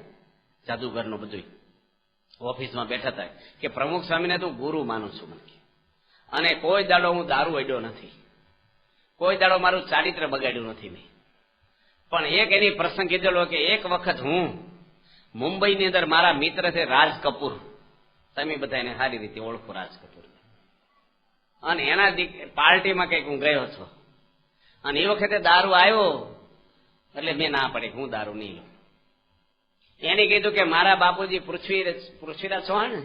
જાદુગરનું બધું, ઓફિસમાં બેઠા હતા કે પ્રમુખ સ્વામીને તું ગુરુ માનું છું મને. અને કોઈ દાડો હું દારૂ અડ્યો નથી, કોઈ દાડો મારું ચારિત્ર બગાડ્યું નથી મેં. પણ એક એની પ્રસંગ કીધેલો કે એક વખત હું મુંબઈની અંદર, મારા મિત્ર છે રાજ કપૂર, તમે બધા એને સારી રીતે ઓળખો, રાજ કપૂર, અને એના પાર્ટીમાં કઈક હું ગયો છો. અને એ વખતે દારૂ આવ્યો એટલે મેં ના પડે હું દારૂ નહીં લઉં. એને કીધું કે મારા બાપુજી પૃથ્વીરાજ ચૌહાણ ને,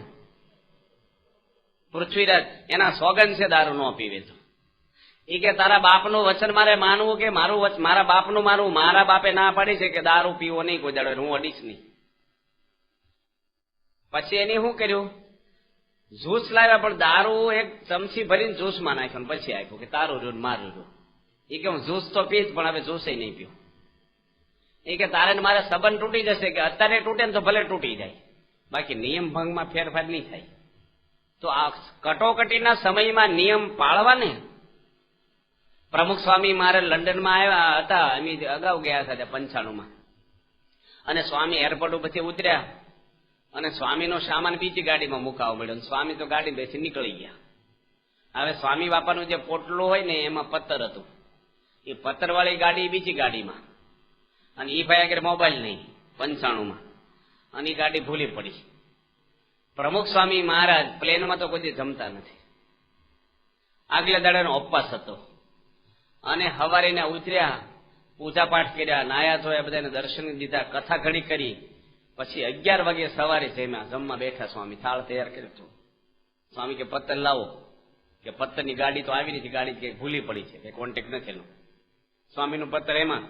પૃથ્વીરાજ, એના સોગન છે દારૂ ન પીવે તો. એ કે તારા બાપનું વચન મારે માનવું કે મારા બાપનું માનવું? મારા બાપે ના પાડી છે કે દારૂ પીવો નહીં કોઈ દાડો, હું અડીશ નહીં. પછી એને શું કર્યું? જ્યુસ લાવ્યા, પણ દારૂ એક ચમચી ભરીને જ્યુસમાં નાખ્યો, પછી આપ્યું કે તારું રહ્યું મારું રહ્યું. એ કે હું જ્યુસ તો પીશ પણ હવે જ્યુસ નહીં પીવું. એ કે તારે મારે સંબંધ તૂટી જશે, કે અત્યારે તૂટે ને તો ભલે તૂટી જાય, બાકી નિયમ ભંગમાં ફેરફાર નહીં થાય. તો આ કટોકટીના સમયમાં નિયમ પાળવા ને પ્રમુખ સ્વામી મારે લંડનમાં આવ્યા હતા, અમે અગાઉ ગયા હતા 95 અને સ્વામી એરપોર્ટ ઉપરથી ઉતર્યા અને સ્વામીનો સામાન બીજી ગાડીમાં મુકાવવા મળ્યો. સ્વામી તો ગાડી બેસી નીકળી ગયા. હવે સ્વામી બાપાનું જે પોટલું હોય ને એમાં પત્તર હતું, એ પત્તર વાળી ગાડી બીજી ગાડીમાં, અને એ ભાઈ આગળ મોબાઈલ નહીં 95 અને એ ગાડી ભૂલી પડી. પ્રમુખ સ્વામી મહારાજ પ્લેનમાં તો કોઈ જમતા નથી. આગલા દાડાનો ઉપવાસ હતો અને હવારે ઉતર્યા, પૂજા પાઠ કર્યા, નાયા ધોયા, બધાને દર્શન દીધા, કથા ઘડી કરી, પછી 11 વાગે સવારે જમવા બેઠા. સ્વામી થાળ તૈયાર કર્યો હતો. સ્વામી કે પત્તર લાવો, કે પત્તરની ગાડી તો આવી નથી, ગાડી કે ભૂલી પડી છે, કે કોન્ટેક્ટ નથી એનો. સ્વામીનું પત્તર એમાં.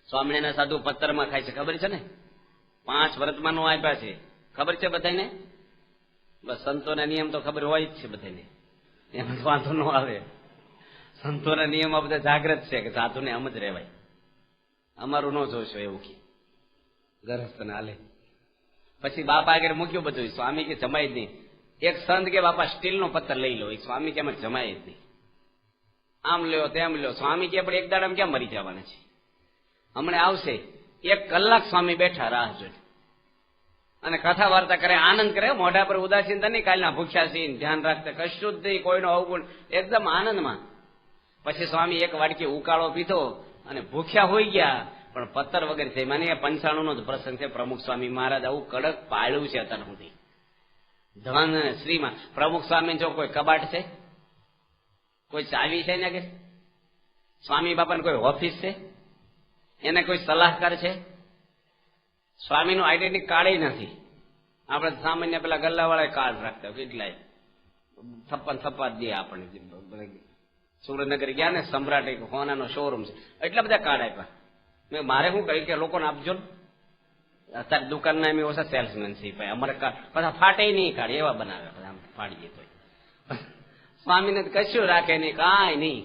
સ્વામિનારાયણ સાધુ પત્તરમાં ખાય છે, ખબર છે ને? 5 વર્તમાનો આપ્યા છે, ખબર છે બધાને? બસ સંતોના નિયમ તો ખબર હોય જ છે બધાને, એમાં વાંધો ન આવે. સંતોના નિયમમાં બધા જાગ્રત છે કે સાધુને આમ જ રહેવાય, અમારું ન જોશો એવું કે ગરહસ્થ હાલે. પછી બાપા આગળ મૂક્યું બધું. સ્વામી કે જમાય જ નહીં. એક સંત કે બાપા સ્ટીલનો પત્તર લઈ લો. સ્વામી કે એમાં જમાય જ નહીં, આમ લ્યો તેમ લ્યો. સ્વામી કે આપણે એક દાડામાં ક્યાં મરી જવાના છે, હમણાં આવશે. 1 કલાક સ્વામી બેઠા રાહ જોઈ અને કથા વાર્તા કરે, આનંદ કરે, મોઢા પર ઉદાસીનતા નહીં, કાલના ભૂખ્યા છે ધ્યાન રાખતા, કશું જ નહીં, કોઈનો અવગુણ, એકદમ આનંદમાં. પછી સ્વામી 1 વાડકી ઉકાળો પીધો અને ભૂખ્યા હોઈ ગયા, પણ પત્તર વગર થઈ. મને 95 નો જ પ્રસંગ છે. પ્રમુખ સ્વામી મહારાજ આવું કડક પાળ્યું છે અત્યાર સુધી. ધન શ્રીમાં પ્રમુખ સ્વામી જો કોઈ કબાટ છે, કોઈ ચાવી છે ને, કે સ્વામી બાપાને કોઈ ઓફિસ છે, એને કોઈ સલાહકાર છે? સ્વામીનું આઈડેન્ટિટી કાર્ડ નથી. આપણે સામાન્ય પેલા ગલ્લાવાળા કાર્ડ રાખતા હોય, કેટલાય થપ્પા દે આપણને. સુરેન્દ્રનગર ગયા ને, સમ્રાટ એક હોનાનો શોરૂમ છે, એટલા બધા કાર્ડ આપ્યા. મેં મારે શું કહ્યું કે લોકોને આપજો ને, અત્યારે દુકાનના એમ ઓછા સેલ્સમેન છે ભાઈ, અમારે બધા ફાટે નહીં કાર્ડ, એવા બનાવે બધા ફાડીએ તો. સ્વામીને કશું રાખે નહીં, કાંઈ નહીં,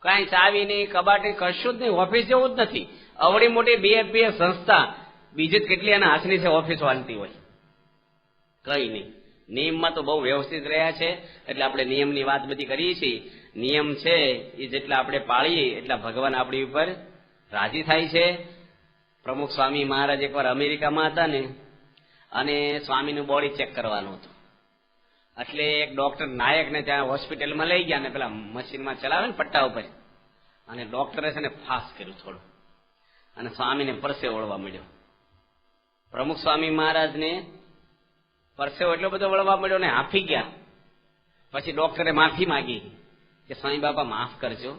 કાંઈ ચાવી નહીં, કબાટ નહીં, કશું જ નહીં. ઓફિસ જેવું જ નથી. અવળી મોટી બે સંસ્થા બીજી જ કેટલી એના હાથની છે, ઓફિસ વાળતી હોય, કઈ નહીં. નિયમમાં તો બહુ વ્યવસ્થિત રહ્યા છે. એટલે આપણે નિયમની વાત બધી કરીએ છીએ. નિયમ છે એ જેટલા આપણે પાળીએ એટલા ભગવાન આપણી ઉપર રાજી થાય છે. પ્રમુખ સ્વામી મહારાજ એકવાર અમેરિકામાં હતા ને, અને સ્વામીનું બોડી ચેક કરવાનું હતું. એટલે એક ડોક્ટર નાયકને ત્યાં હોસ્પિટલમાં લઈ ગયા ને પેલા મશીનમાં ચલાવે ને પટ્ટા ઉપર, અને ડોક્ટરે છે ને ફાસ કર્યું થોડું, અને સ્વામીને પરસે ઓળવા મળ્યો. પ્રમુખ સ્વામી મહારાજને પરસેવો એટલો બધો વળવા મળ્યો ને હાંફી ગયા. પછી ડોક્ટરે માફી માંગી કે સ્વામી બાપા માફ કરજો,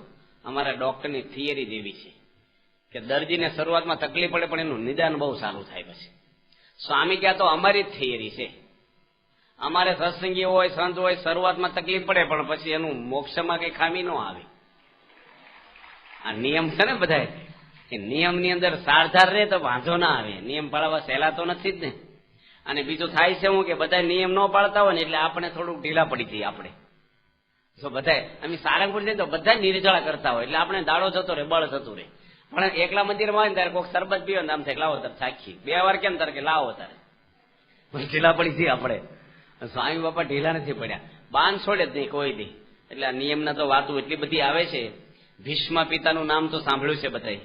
અમારા ડોક્ટરની થિયરી જેવી છે કે દર્દીને શરૂઆતમાં તકલીફ પડે પણ એનું નિદાન બહુ સારું થાય. પછી સ્વામી ક્યાં તો અમારી જ થિયરી છે, અમારે સત્સંગી હોય સંત હોય શરૂઆતમાં તકલીફ પડે પણ પછી એનું મોક્ષમાં કઈ ખામી ન આવે. આ નિયમ છે ને બધા, કે નિયમની અંદર સારધાર રહે તો વાંધો ના આવે. નિયમ પાળવા સહેલા તો નથી જ ને. અને બીજું થાય છે હું કે બધા નિયમ ન પાળતા હોય ને એટલે આપણે થોડુંક ઢીલા પડી જઈએ. આપણે જો બધા અમે સારંગપુર જઈએ તો બધા નિર્જળા કરતા હોય એટલે આપણે દાડો જતો રહે, બળ થતું રહે. પણ એકલા મંદિરમાં હોય ને ત્યારે કોઈક શરબત પીવે ને આમ થાય લાવો તારે સાખી, 2 વાર કેમ તારે કે લાવો તારે, ઢીલા પડી જઈએ આપણે. સ્વામી બાપા ઢીલા નથી પડ્યા, બાંધ છોડે જ નહીં કોઈ દી. એટલે આ નિયમના તો વાતો એટલી બધી આવે છે. ભીષ્મ પિતાનું નામ તો સાંભળ્યું છે બધાએ.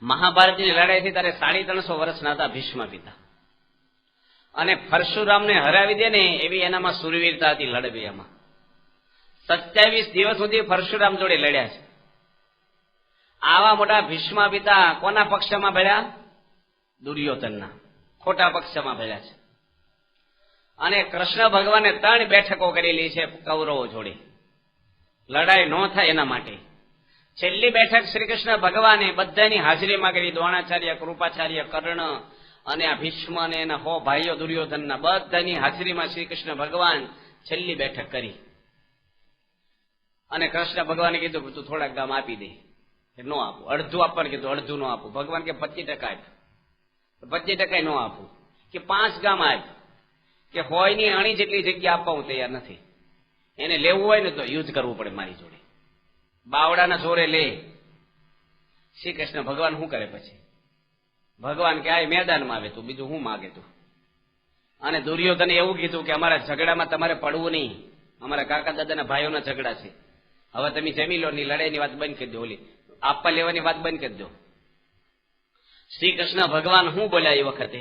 મહાભારતની લડાઈથી ત્યારે 350 વર્ષના હતા ભીષ્મ પિતા, અને પરશુરામને હરાવી દે ને એવી એનામાં સુરવીરતા હતી લડવીમાં. 27 દિવસ સુધી પરશુરામ જોડે લડ્યા છે. આવા મોટા ભીષ્મ પિતા કોના પક્ષમાં ભળ્યા? દુર્યોધનના ખોટા પક્ષમાં ભળ્યા છે. અને કૃષ્ણ ભગવાને 3 બેઠકો કરેલી છે કૌરવો જોડે, લડાઈ ન થાય એના માટે. છેલ્લી બેઠક શ્રી કૃષ્ણ ભગવાને બધાની હાજરીમાં કરી. દ્રોણાચાર્ય, કૃપાચાર્ય, કર્ણ અને આ ભીષ્મ અને એના 100 ભાઈઓ દુર્યોધનના બધાની હાજરીમાં શ્રી કૃષ્ણ ભગવાન છેલ્લી બેઠક કરી. અને કૃષ્ણ ભગવાને કીધું તું થોડાક ગામ આપી દે. ન આપું. અડધું આપવાનું કીધું, અડધું ન આપું. ભગવાન કે 25% આપ, 25% ન આપું. કે 5 ગામ આપ, કે હોય ની અણી જેટલી જગ્યા આપવા હું તૈયાર નથી. એને લેવું હોય ને તો યુદ્ધ કરવું પડે મારી જોડે. બાવડાના જોરે લે. શ્રી કૃષ્ણ ભગવાન શું કરે પછી? ભગવાન કે આ મેદાનમાં આવે તું, બીજું શું માગે તું? અને દુર્યોધને એવું કીધું કે અમારા ઝઘડામાં તમારે પડવું નહીં, અમારા કાકા દાદાના ભાઈઓના ઝઘડા છે, હવે તમે જમી લો ની લડાઈની વાત બંધ કરી દો, ઓલી આપવા લેવાની વાત બંધ કરી દો. શ્રી કૃષ્ણ ભગવાન શું બોલ્યા એ વખતે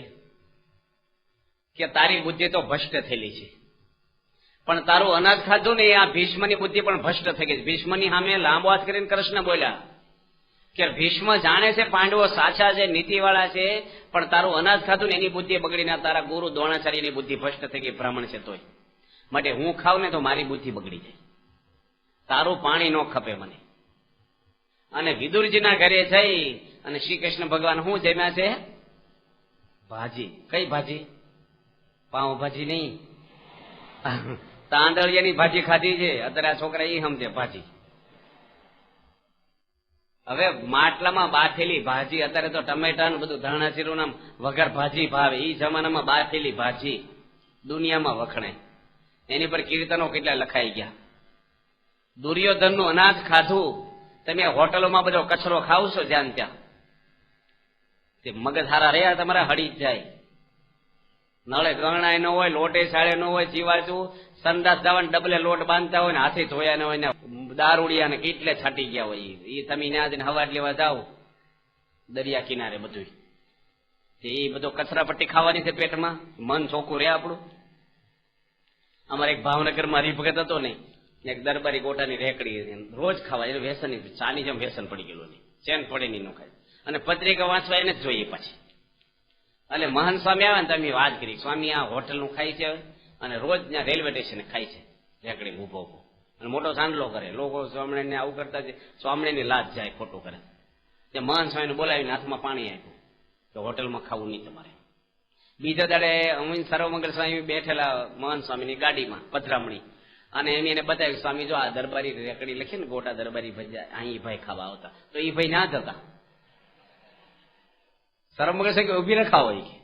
કે તારી બુદ્ધિ તો ભ્રષ્ટ થયેલી છે, પણ તારું અનાજ ખાધું ને આ ભીષ્મની બુદ્ધિ પણ ભ્રષ્ટ થઈ ગઈ. ભીષ્મની સામે લાંબો હાથ કરીને કૃષ્ણ બોલ્યા કે ભીષ્મ જાણે છે પાંડવો સાચા છે, નીતિવાળા છે, પણ તારું અનાજ ખાધું ને એની બુદ્ધિ બગડીને તારા ગુરુ દ્રોણાચાર્યની બુદ્ધિ ભ્રષ્ટ થઈ ગઈ, બ્રાહ્મણ છે તોય. માટે હું ખાઉં ને તો મારી બુદ્ધિ બગડી જાય, તારું પાણી ન ખપે મને. અને વિદુરજીના ઘરે જઈ અને શ્રી કૃષ્ણ ભગવાન શું જમ્યા છે? ભાજી. કઈ ભાજી? પાઉંભાજી નહીં, તાંદળિયાની ભાજી ખાધી છે. અત્યારે આ છોકરા એ સમજે ભાજી. હવે માટલામાં બાફેલી ભાજી, અત્યારે તો ટમેટા ને બધું ધાણા જીરું નામ વગર ભાજી ભાવે. એ જમાનામાં બાફેલી ભાજી દુનિયામાં વખણે. એની પર કીર્તનો કેટલા લખાઈ ગયા. દુર્યોધનનું અનાજ ખાધું. તમે હોટલોમાં બધો કચરો ખાવ છો જ્યાં ત્યાં, તે મગજ હારા રહ્યા તમારા હળી જ જાય. નળે ગણાય ન હોય, લોટે સાળે ન હોય, જીવાતું સંદાસ જવાને ડબલે લોટ બાંધતા હોય ને હાથે ધોયા ન હોય ને દારૂડિયા ને કેટલે છાટી ગયા હોય. એ તમે ના જઈને હવાજ લેવા જાઓ દરિયા કિનારે બધું, એ બધો કચરા પટ્ટી ખાવાની છે પેટમાં, મન ચોખ્ખું રહે આપણું. અમારે એક ભાવનગરમાં હરિભગત હતો ને, એક દરબારી ગોટાની રેકડી રોજ ખાવા, એને વ્યસન ચાની જેમ વ્યસન પડી ગયેલું નહીં, ચેન પડે નહીં, નો ખાય. અને પત્રિકા વાંચવા એને જ જોઈએ પાછી. એટલે મહાન સ્વામી આવે ને તમે વાત કરી, સ્વામી આ હોટલ નું ખાય છે અને રોજ ત્યાં રેલવે સ્ટેશન ખાય છે રેકડી ઉભો ઉભો, અને મોટો સાંડલો કરે. લોકો સ્વામિનારાયણ આવું કરતા સ્વામિનારાયણની લાજ જાય, ખોટું કરે. તે મહાન સ્વામીને બોલાવીને હાથમાં પાણી આપ્યું કે હોટલમાં ખાવું નહીં તમારે. બીજા દાડે અમીન સર્વમંગલ સ્વામી બેઠેલા મહાન સ્વામીની ગાડીમાં પધરામણી, અને એને બતાવ્યું સ્વામી જો આ દરબારી રેકડી લખી ને ગોટા દરબારી ભજ્યા, અહીં ભાઈ ખાવા આવતા, તો એ ભાઈ ના જતા. સર્વમંગલ સ્વામી કે ઉભી રખાવો, એ કે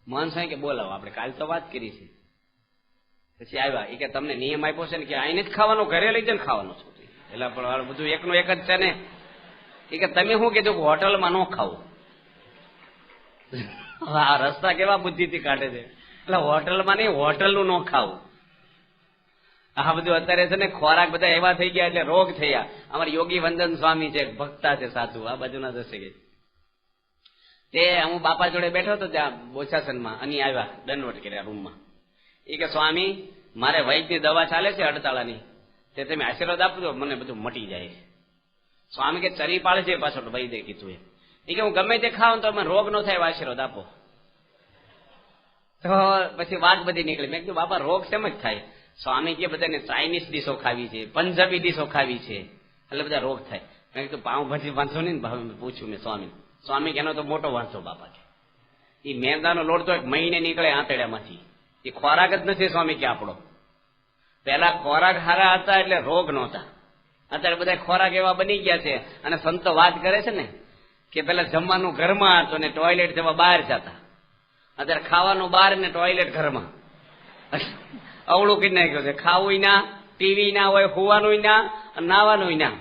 મહાન સ્વામી કે બોલાવો, આપણે કાલ તો વાત કરી છે. પછી આવ્યા, એ કે તમને નિયમ આપ્યો છે ને કે આઈને જ ખાવાનું, ઘરે લઈ જઈને ખાવાનું છું. એટલે પણ બધું એકનું એક જ છે ને. એ કે તમે શું કીધું કે હોટલમાં ન ખાવું? આ રસ્તા કેવા બુદ્ધિથી કાઢે છે. એટલે હોટલમાં નહીં, હોટલનું ન ખાવું. આ બધું અત્યારે છે ને ખોરાક બધા એવા થઈ ગયા એટલે રોગ થયા. અમારે યોગી વંદન સ્વામી છે, ભક્તા છે સાધુ, આ બાજુના જશે કે તે હું બાપા જોડે બેઠો હતો ત્યાં બોચાસનમાં, અને આવ્યા દંડવટ કર્યા રૂમમાં. એ કે સ્વામી મારે વૈદ્યની દવા ચાલે છે અડતાળાની, તે તમે આશીર્વાદ આપજો, મને બધું મટી જાય. સ્વામી કે ચરી પાળે છે પાછો વૈદ્ય કીધું એ કે હું ગમે તે ખાઉં તો મને રોગ ન થાય, આશીર્વાદ આપો. તો પછી વાત બધી નીકળી. મેં કીધું બાપા રોગ શેમ જ થાય? સ્વામી કે બધાને ચાઇનીઝ ડીશો ખાવી છે, પંજાબી ડીશો ખાવી છે, એટલે બધા રોગ થાય. મેં કીધું પાઉંભાજી વાંધો નહીં ને? પૂછ્યું મેં સ્વામી કે એનો તો મોટો વાંધો બાપા કે એ મેંદાનો લોટ તો એક મહિને નીકળે આંતરડામાંથી, એ ખોરાક જ નથી સ્વામી કે આપણો. પેલા ખોરાક હારા હતા એટલે રોગ નહોતા, અત્યારે બધા ખોરાક એવા બની ગયા છે. અને સંતો વાત કરે છે ને કે પેલા જમવાનું ઘરમાં હતું ને ટોયલેટ જવા બહાર જતા, અત્યારે ખાવાનું બહાર ને ટોયલેટ ઘરમાં. અવળું કઈ નાખ્યું છે, ખાવું ના, ટીવી ના હોય, હોવાનું ના, નાવાનું ના,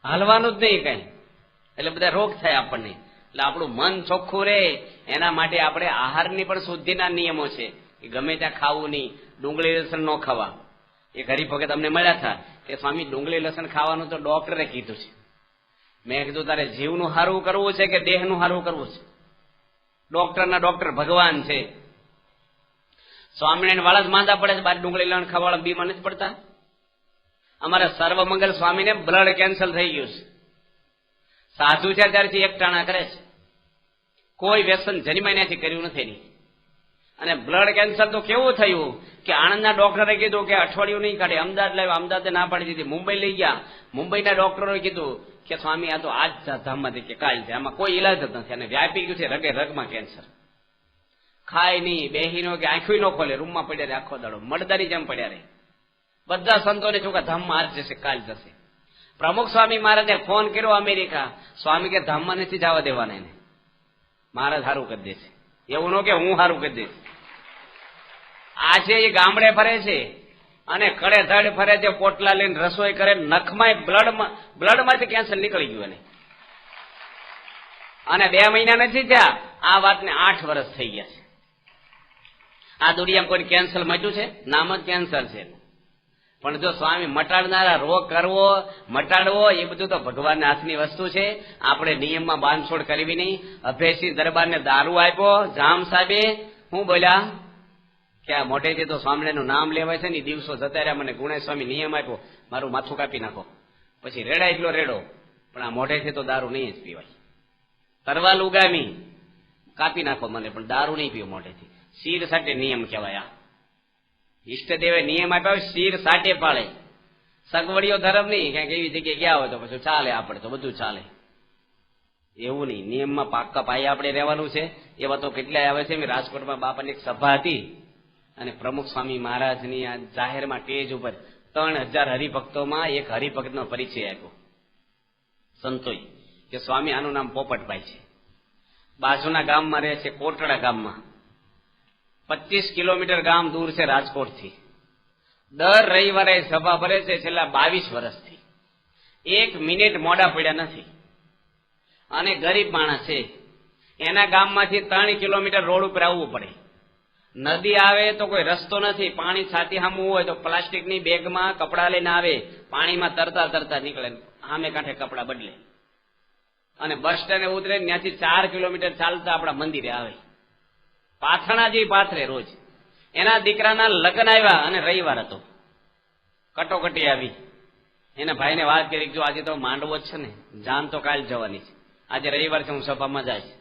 હાલવાનું જ નહીં કઈ. એટલે બધા રોગ થાય આપણને. એટલે આપણું મન ચોખ્ખું રહે એના માટે આપણે આહારની પણ શુદ્ધિના નિયમો છે કે ગમે ત્યાં ખાવું નહીં, ડુંગળી લસણ ન ખાવા. એક હરિભગત અમને મળ્યા હતા કે સ્વામી ડુંગળી લસણ ખાવાનું તો ડોક્ટરે કીધું છે. મેં કીધું તારે જીવનું સારું કરવું છે કે દેહનું સારું કરવું છે? ડોક્ટરના ડોક્ટર ભગવાન છે. સ્વામિનારાયણ વાળા જ માંદા પડે છે, બાર ડુંગળી લસણ ખાવાળા બીમાર નથી પડતા. અમારા સર્વમંગલ સ્વામીને બ્લડ કેન્સર થઈ ગયું છે. સાધુ છે ત્યારથી એક ટાણા કરે છે, કોઈ વ્યસન જન્માન્યાથી કર્યું નથી. અને બ્લડ કેન્સર તો કેવું થયું કે આણંદના ડોક્ટરે કીધું કે અઠવાડિયું નહીં કાઢે, અમદાવાદ લાવ્યા, અમદાવાદે ના પાડી દીધી, મુંબઈ લઈ ગયા, મુંબઈના ડોક્ટરોએ કીધું કે સ્વામી આ તો આજ ધામમાંથી કે કાલ છે, આમાં કોઈ ઇલાજ જ નથી, અને વ્યાપી ગયું છે રગે રગમાં કેન્સર. ખાય નહીં, બેહીનો કે આંખું ન ખોલે, રૂમમાં પડ્યા રહે આખો દાડો, મડદારી જેમ પડ્યા રહે. બધા સંતોને ચોખ્ખા ધામમાં આજ જશે કાલ જશે. પ્રમુખ સ્વામી મહારાજે ફોન કર્યો અમેરિકા, સ્વામી કે ધામમાં નથી જવા દેવાના એને, મહારાજ સારું કરી દેશે. એવું ન કે હું સારું કરી દઈશ. આજે એ ગામડે ફરે છે અને કડે ધડ ફરે છે, પોટલા લઈને રસોઈ કરે, નખમાં બ્લડમાંથી કેન્સર નીકળી ગયું એને. અને 2 મહિના નથી થયા, આ વાતને 8 વર્ષ થઈ ગયા છે. આ દુનિયામાં કોઈ કેન્સર મટ્યું છે? નામ જ કેન્સર છે. પણ જો સ્વામી મટાડનારા, રોગ કરવો, મટાડવો એ બધું તો ભગવાનના હાથની વસ્તુ છે. આપણે નિયમમાં બાંધછોડ કરવી નહીં. અભયસિંહ દરબારને દારૂ આપ્યો, જામ સાહેબે શું બોલ્યા કે આ મોઢેથી તો સ્વામિનારાયણનું નામ લેવાય છે ને, દિવસો જતા રહ્યા, મને ગુણેશ સ્વામી નિયમ આપ્યો, મારું માથું કાપી નાખો. પછી રેડા એટલો રેડો, પણ આ મોઢેથી તો દારૂ નહીં જ પીવાય. તરવાલ ઉગામી કાપી નાખો મને, પણ દારૂ નહીં પીવો મોઢેથી. શીર સાથે નિયમ કહેવાય. આ ઈષ્ટદેવે નિયમ આપ્યા, શીર સાટે પાળે. સગવડીઓ ધર્મ નહીં, ક્યાંક એવી જગ્યાએ ગયા હોય તો પછી ચાલે, આપણે તો બધું ચાલે. એવું નહીં, નિયમમાં પાક્કા પાયે આપણે રહેવાનું છે. એવા તો કેટલાય આવે છે. રાજકોટમાં બાપાની એક સભા હતી અને પ્રમુખ સ્વામી મહારાજની આ જાહેરમાં સ્ટેજ ઉપર 3000 હરિભક્તોમાં એક હરિભક્તનો પરિચય આપ્યો સંતોએ કે સ્વામી આનું નામ પોપટભાઈ છે, બાજુના ગામમાં રહે છે, કોટડા ગામમાં. 25 કિલોમીટર ગામ દૂર છે રાજકોટથી. દર રવિવારે સભા ભરે છે છેલ્લા 22 વર્ષથી. 1 મિનિટ મોડા પડ્યા નથી. અને ગરીબ માણસ છે. એના ગામમાંથી 3 કિલોમીટર રોડ ઉપર આવવું પડે. નદી આવે તો કોઈ રસ્તો નથી. પાણી છાતી સામું હોય તો પ્લાસ્ટિકની બેગમાં કપડા લઈને આવે, પાણીમાં તરતા તરતા નીકળે, સામે કાંઠે કપડા બદલે. અને બસ સ્ટેન્ડે ઉતરે, ત્યાંથી 4 કિલોમીટર ચાલતા આપણા મંદિરે આવે. પાથણાજી પાથરે રોજ. એના દીકરાના લગ્ન આવ્યા અને રવિવાર હતો, કટોકટી આવી. એના ભાઈને વાત કરી, જો આજે તો માંડવો જ છે ને, જાન તો કાલ જવાની છે, આજે રવિવાર છે, હું સભામાં જાય.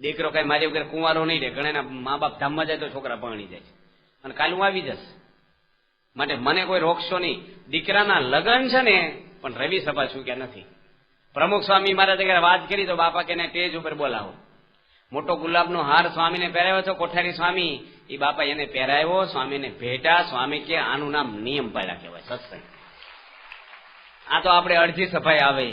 દીકરો કઈ મારી વગર કુંવારો નહીં રહે. ઘણા મા બાપ ધામમાં જાય તો છોકરા પરણી જાય છે, અને કાલે હું આવી જશ. માટે મને કોઈ રોકશો નહીં. દીકરાના લગ્ન છે ને, પણ રવિ સભા છૂટ્યા નથી. પ્રમુખ સ્વામી મારા જગ્યાએ વાત કરી તો બાપા કે સ્ટેજ ઉપર બોલાવો. મોટો ગુલાબનો હાર સ્વામીને પહેરાવ્યો હતો, કોઠારી સ્વામી. એ બાપા એને પહેરાવ્યો, સ્વામીને ભેટા. સ્વામી કે આનું નામ નિયમ પાડ્યા કહેવાય, સત્સંગ. આ તો આપણે અડધી સભાએ આવે.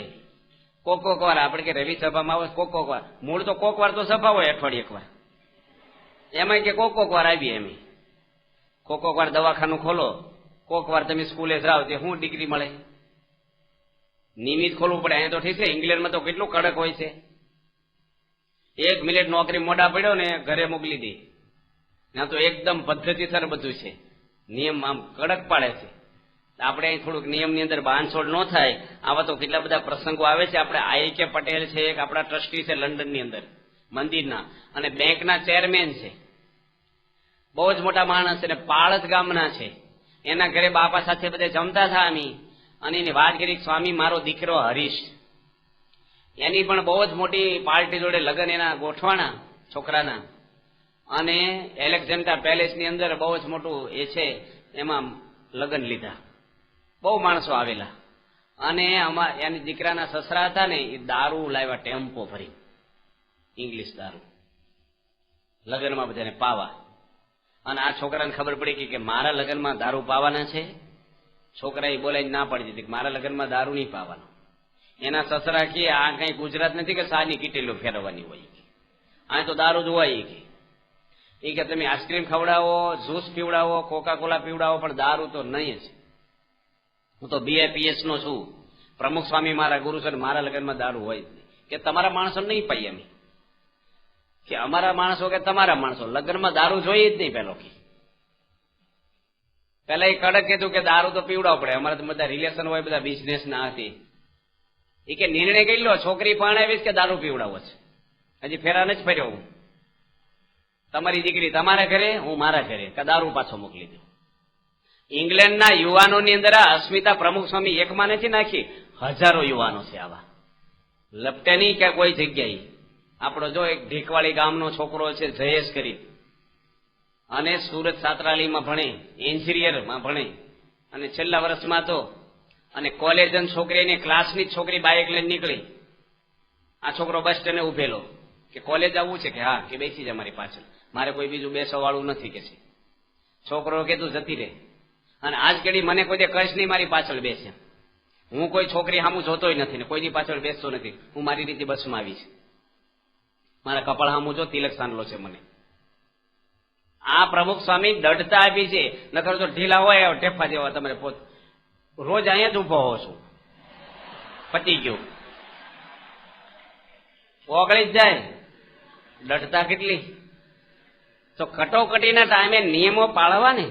કોક વાર આપણે કે રવિ સભામાં આવે, કોક વાર. મૂળ તો કોક વાર તો સભા હોય, અઠવાડિયે એક વાર. એમાં કે કોક વાર આવીએ. એમ કોક વાર દવાખાનું ખોલો, કોક વાર તમે સ્કૂલે જાઓ, તે શું ડિગ્રી મળે? નિયમિત ખોલવું પડે. અહીંયા તો ઠીક છે, ઇંગ્લેન્ડમાં તો કેટલું કડક હોય છે. 1 મિનિટ નોકરી મોડા પડ્યો ને ઘરે મોકલી દે. ત્યાં તો એકદમ પદ્ધતિસર બધું છે, નિયમ આમ કડક પાડે છે. આપણે અહીં થોડુંક નિયમની અંદર બાંધછોડ ન થાય. આવા તો કેટલા બધા પ્રસંગો આવે છે. આપણે IK પટેલ છે, એક આપણા ટ્રસ્ટી છે લંડનની અંદર મંદિરના, અને બેંકના ચેરમેન છે, બહુ જ મોટા માણસ છે, અને પાળત ગામના છે. એના ઘરે બાપા સાથે બધે જમતા હતા અમે, અને એની વાત કરી, સ્વામી મારો દીકરો હરીશ, એની પણ બહુ જ મોટી પાર્ટી જોડે લગ્ન એના ગોઠવાના છોકરાના, અને એલેક્ઝાન્ડર પેલેસની અંદર બહુ જ મોટું એ છે, એમાં લગ્ન લીધા. બહુ માણસો આવેલા. અને એની દીકરાના સસરા હતા ને, એ દારૂ લાવ્યા ટેમ્પો ભરી, ઇંગ્લિશ દારૂ, લગ્નમાં બધાને પાવા. અને આ છોકરાને ખબર પડી કે મારા લગ્નમાં દારૂ પાવાના છે. છોકરાએ બોલાવી ના પાડી દીધી કે મારા લગ્નમાં દારૂ નહીં પાવાનો. એના સસરા કે આ કઈ ગુજરાત નથી કે સાની કીટેલો ફેરવવાની હોય, આ તો દારૂ જ હોય. કે તમે આઈસ્ક્રીમ ખવડાવો, જ્યુસ પીવડાવો, કોકા કોલા પીવડાવો, પણ દારૂ તો નહીં જ. હું તો BAPS નો છું, પ્રમુખ સ્વામી મારા ગુરુ છે, મારા લગ્નમાં દારૂ હોય કે તમારા માણસો નહીં પાઈએ અમે, કે અમારા માણસો કે તમારા માણસો લગ્નમાં દારૂ જોઈએ જ નહીં. પેલા એ કડક કીધું કે દારૂ તો પીવડાવવો પડે, અમારા તો બધા રિલેશન હોય, બધા બિઝનેસ ના હતી. એ કે નિર્ણય કરી લો, છોકરી પરણાવીશ કે દારૂ પીવડાવો છે. હજી ફેરા નથી ફર્યો હું. તમારી દીકરી તમારા ઘરે, હું મારા ઘરે, કે દારૂ પાછો મોકલી દો. ઇંગ્લેન્ડના યુવાનોની અંદર આ અસ્મિતા પ્રમુખ સ્વામી એકમાં નથી નાખી, હજારો યુવાનો છે આવા. લપટે નહીં કે કોઈ જગ્યાએ. આપણો જો એક ઢીકવાળી ગામનો છોકરો છે જયેશ કરી, અને સુરત સાતરાલીમાં ભણે, એન્જિનિયરમાં ભણે, અને છેલ્લા વર્ષમાં તો અને કોલેજન છોકરીને ક્લાસની છોકરી બાઇક લઈને નીકળી. આ છોકરો બસ સ્ટેન્ડે ઉભેલો કે કોલેજ આવવું છે, કે હા, કે બેસી જા મારી પાછળ, મારે કોઈ બીજું બેસવા વાળું નથી કે છે. છોકરો કે તું જતી રહે, અને આજ કેડી મને કોઈ દે કશ નહીં મારી પાછળ બેસે. હું કોઈ છોકરી સામું જોતોય નથી ને કોઈની પાછળ બેસતો નથી. હું મારી રીતે બસમાં આવી છે, મારા કપાળ સામું જો તિલક સાંડલો છે મને. આ પ્રમુખ સ્વામી દઢતા આપી છે, નકર તો ઢીલા હોય ટેફા જેવા તમારે પોત રોજ અહીંયા જ ઉભો હો છું, પતી ગયું, ઓગળી જ જાય. દઢતા કેટલી તો કટોકટીના ટાઈમે નિયમો પાળવા ને.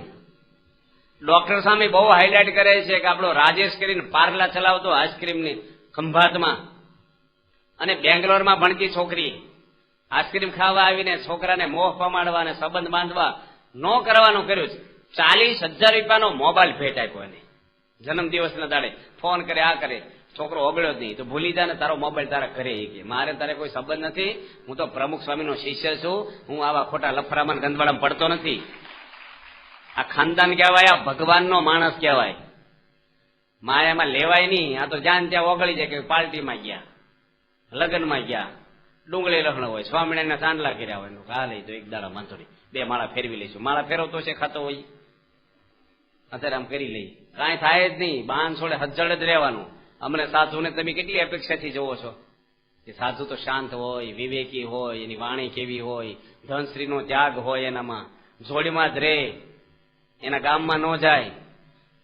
ડોક્ટર સામે બહુ હાઇલાઇટ કરે છે કે આપણો રાજેશ કરીને પાર્લા ચલાવતો આઈસ્ક્રીમની ખંભાતમાં, અને બેંગ્લોરમાં ભણતી છોકરી આઈસ્ક્રીમ ખાવા આવીને છોકરાને મોહ પમાડવા અને સંબંધ બાંધવા ન કરવાનું કર્યું છે. 40,000 રૂપિયાનો મોબાઈલ ભેટ આપ્યો એને જન્મદિવસના દાડે. ફોન કરે, આ કરે, છોકરો ઓગળ્યો જ નહીં. તો ભૂલી જા ને, તારો મોબાઈલ તારા ઘરે. કે મારે તારે કોઈ સંબંધ નથી, હું તો પ્રમુખ સ્વામીનો શિષ્ય છું, હું આવા ખોટા લફરામાં ગંદવાડામાં પડતો નથી. આ ખાનદાન કહેવાય, આ ભગવાનનો માણસ કહેવાય. માયામાં લેવાય નહીં. આ તો જ્યાં ત્યાં ઓગળી જાય કે પાર્ટીમાં ગયા, લગ્નમાં ગયા, ડુંગળી લખણો હોય, સ્વામિનારાયણના ચાંદલા કર્યા હોય, હા લઈ તો એક દાડા મંથોડી 2 માળા ફેરવી લઈશું. માળા ફેરવતો છે, ખાતો હોય, અત્યારે આમ કરી લઈ, કાંઈ થાય જ નહીં. બાન છોડે હજ્જડ જ રહેવાનું. અમને સાધુને તમે કેટલી અપેક્ષાથી જોવો છો કે સાધુ તો શાંત હોય, વિવેકી હોય, એની વાણી કેવી હોય, ધનશ્રીનો ત્યાગ હોય, એનામાં જોડીમાં જ રહે, એના ગામમાં ન જાય.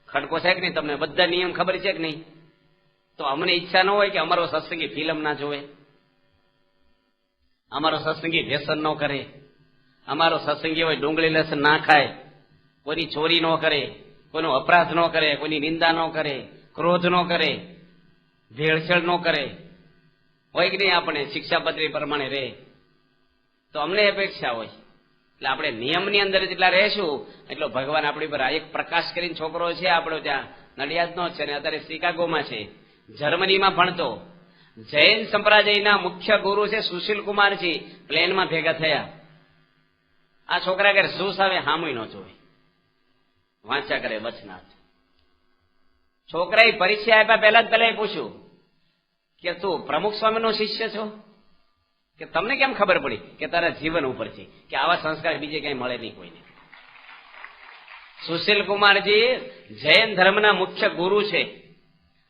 ખડકો છે કે નહીં તમને? બધા નિયમ ખબર છે કે નહીં? તો અમને ઈચ્છા ન હોય કે અમારો સત્સંગી ફિલ્મ ના જોવે, અમારો સત્સંગી વ્યસન ન કરે, અમારો સત્સંગી હોય ડુંગળી લસણ ના ખાય, કોઈની ચોરી ન કરે, કોઈનો અપરાધ ન કરે, કોઈની નિંદા ન કરે, ક્રોધ ન કરે, ભેળસેળ ન કરે, હોય કે નહીં? આપણે શિક્ષાપત્રી પ્રમાણે રહે. તો અમને અપેક્ષા હોય એટલે આપણે નિયમની અંદર જેટલા રહેશું એટલો ભગવાન આપણી પર. એક પ્રકાશ કરીને છોકરો છે આપણો, ત્યાં નડિયાદનો જ છે ને અત્યારે શિકાગોમાં છે, જર્મનીમાં ભણતો. જૈન સંપ્રદાયના મુખ્ય ગુરુ છે સુશીલ કુમારજી, પ્લેનમાં ભેગા થયા. આ છોકરા ઘરે શું આવે હામુય ન જોવે, વાંચ્યા કરે વચનાથ. છોકરાએ પરીક્ષા આપ્યા પહેલા પૂછ્યું કે તું પ્રમુખ સ્વામીનો શિષ્ય છો? કે તમને કેમ ખબર પડી? કે તારા જીવન ઉપર છે, કે આવા સંસ્કાર બીજે કઈ મળે નહીં કોઈને. સુશીલ કુમારજી જૈન ધર્મના મુખ્ય ગુરુ છે,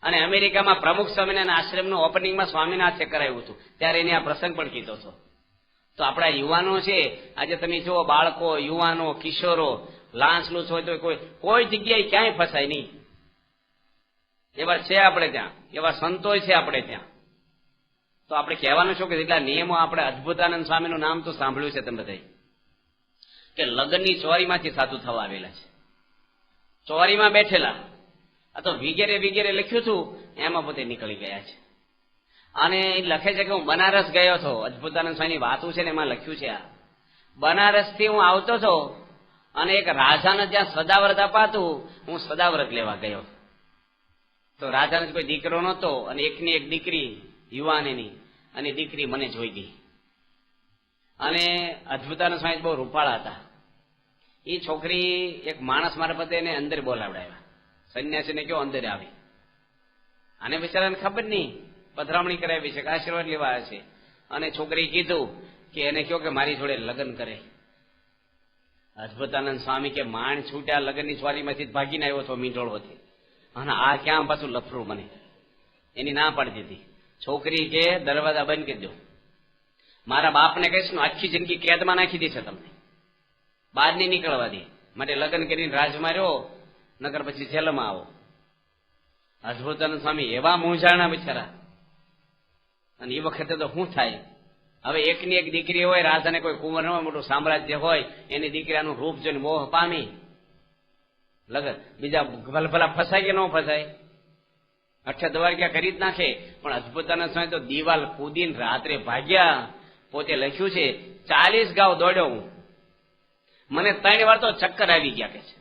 અને અમેરિકામાં પ્રમુખ સ્વામિનારાયણ આશ્રમનું ઓપનિંગમાં સ્વામિનાથે કરાવ્યું હતું, ત્યારે એને આ પ્રસંગ પણ કીધો હતો. તો આપણા યુવાનો છે, આજે તમે જુઓ, બાળકો, યુવાનો, કિશોરો લાંચલું હોય તો કોઈ જગ્યાએ ક્યાંય ફસાય નહીં. એવા છે આપણે ત્યાં, એવા સંતો છે આપણે ત્યાં. તો આપણે કહેવાનું શું કે એટલા નિયમો આપણે. અદભુતાનંદ સ્વામીનું નામ તો સાંભળ્યું છે તમે બધા, કે લગ્નની ચોરીમાંથી સાધુ થવા આવેલા છે. ચોરીમાં બેઠેલા, આ તો વિગેરે વિગેરે લખ્યું હતું, એમાં પોતે નીકળી ગયા છે. અને એ લખે છે કે હું બનારસ ગયો હતો. અદભુતાનંદ સ્વામીની વાતું છે ને એમાં લખ્યું છે આ. બનારસથી હું આવતો હતો અને એક રાજાને ત્યાં સદાવ્રત અપાતું, હું સદાવ્રત લેવા ગયો. તો રાજાને કોઈ દીકરો નહોતો, અને એકની એક દીકરી યુવાનીની, અને દીકરી મને જોઈ ગઈ. અને અદભુતાનંદ સ્વામી બહુ રૂપાળા હતા. એ છોકરી એક માણસ મારફતે એને અંદર બોલાવડાવ્યા. સંન્યાસીને કયો અંદર આવી. આને બિચારાને ખબર નહીં, પધરામણી કરાવી છે કે આશીર્વાદ લેવા આવ્યા છે. અને છોકરી કીધું કે એને કયો કે મારી જોડે લગ્ન કરે. અદભુતાનંદ સ્વામી કે માણ છૂટ્યા, લગ્નની સ્વારીમાંથી ભાગીને આવ્યો હતો મીંઢોળોથી, અને આ ક્યાં પાછું લફરું મને. એની ના પાડી દીધી. છોકરી કે દરવાજા બંધ કરી દો, મારા બાપને કહીશ ને આખી જિંદગી કેદમાં નાખી દેશે તમને, બહાર નહીં નીકળવા દે. માટે લગ્ન કરીને રાજમાં રહ્યો, નગર પછી જેલમાં આવો. અદભુતાનંદ સ્વામી એવા મૂંઝાણા બિચારા. અને એ વખતે તો શું થાય? હવે એકની એક દીકરી હોય, રાજાને કોઈ કુંવર હોય, મોટું સામ્રાજ્ય હોય, એની દીકરાનું રૂપ જોઈને મોહ પામી લગન. બીજા ભલભલા ફસાય કે ન ફસાય? અઠે દવારક્યા કરી જ નાખે. પણ અદભુતાનંદ સ્વામી તો દિવાલ કૂદીને રાત્રે ભાગ્યા. પોતે લખ્યું છે 40 ગાંવ દોડ્યો હું, મને 3 વાર તો ચક્કર આવી ગયા કે છે,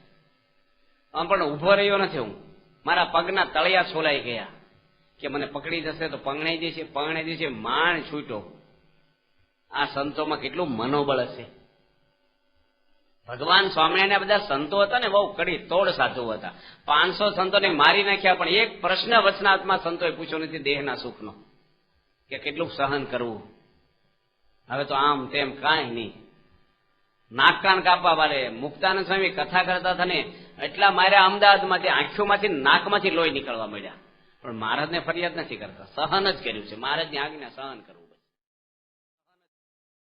આમ પણ ઉભો રહ્યો નથી હું. મારા પગના તળિયા છોલાઈ ગયા, કે મને પકડી જશે તો પંગણાઈ દેશે. માણ છૂટો. આ સંતોમાં કેટલું મનોબળ હશે. ભગવાન સ્વામિનારાયણ બધા સંતો હતા ને, બહુ કડી તોડ સાધુ હતા. 500 સંતોને મારી નાખ્યા, પણ એક પ્રશ્ન વચનાત્મા સંતોએ પૂછ્યો નથી દેહના સુખનો, કે કેટલું સહન કરવું. હવે તો આમ તેમ કાંઈ નહીં. નાક કાન કાપવા વાળે મુક્તાનંદ સ્વામી કથા કરતા હતા ને, એટલા માર્યા અમદાવાદમાંથી, આંખોમાંથી નાકમાંથી લોહી નીકળવા મળ્યા. પણ મહારાજને ફરિયાદ નથી કરતા, સહન જ કર્યું છે. મહારાજની આજ્ઞા સહન કરવું.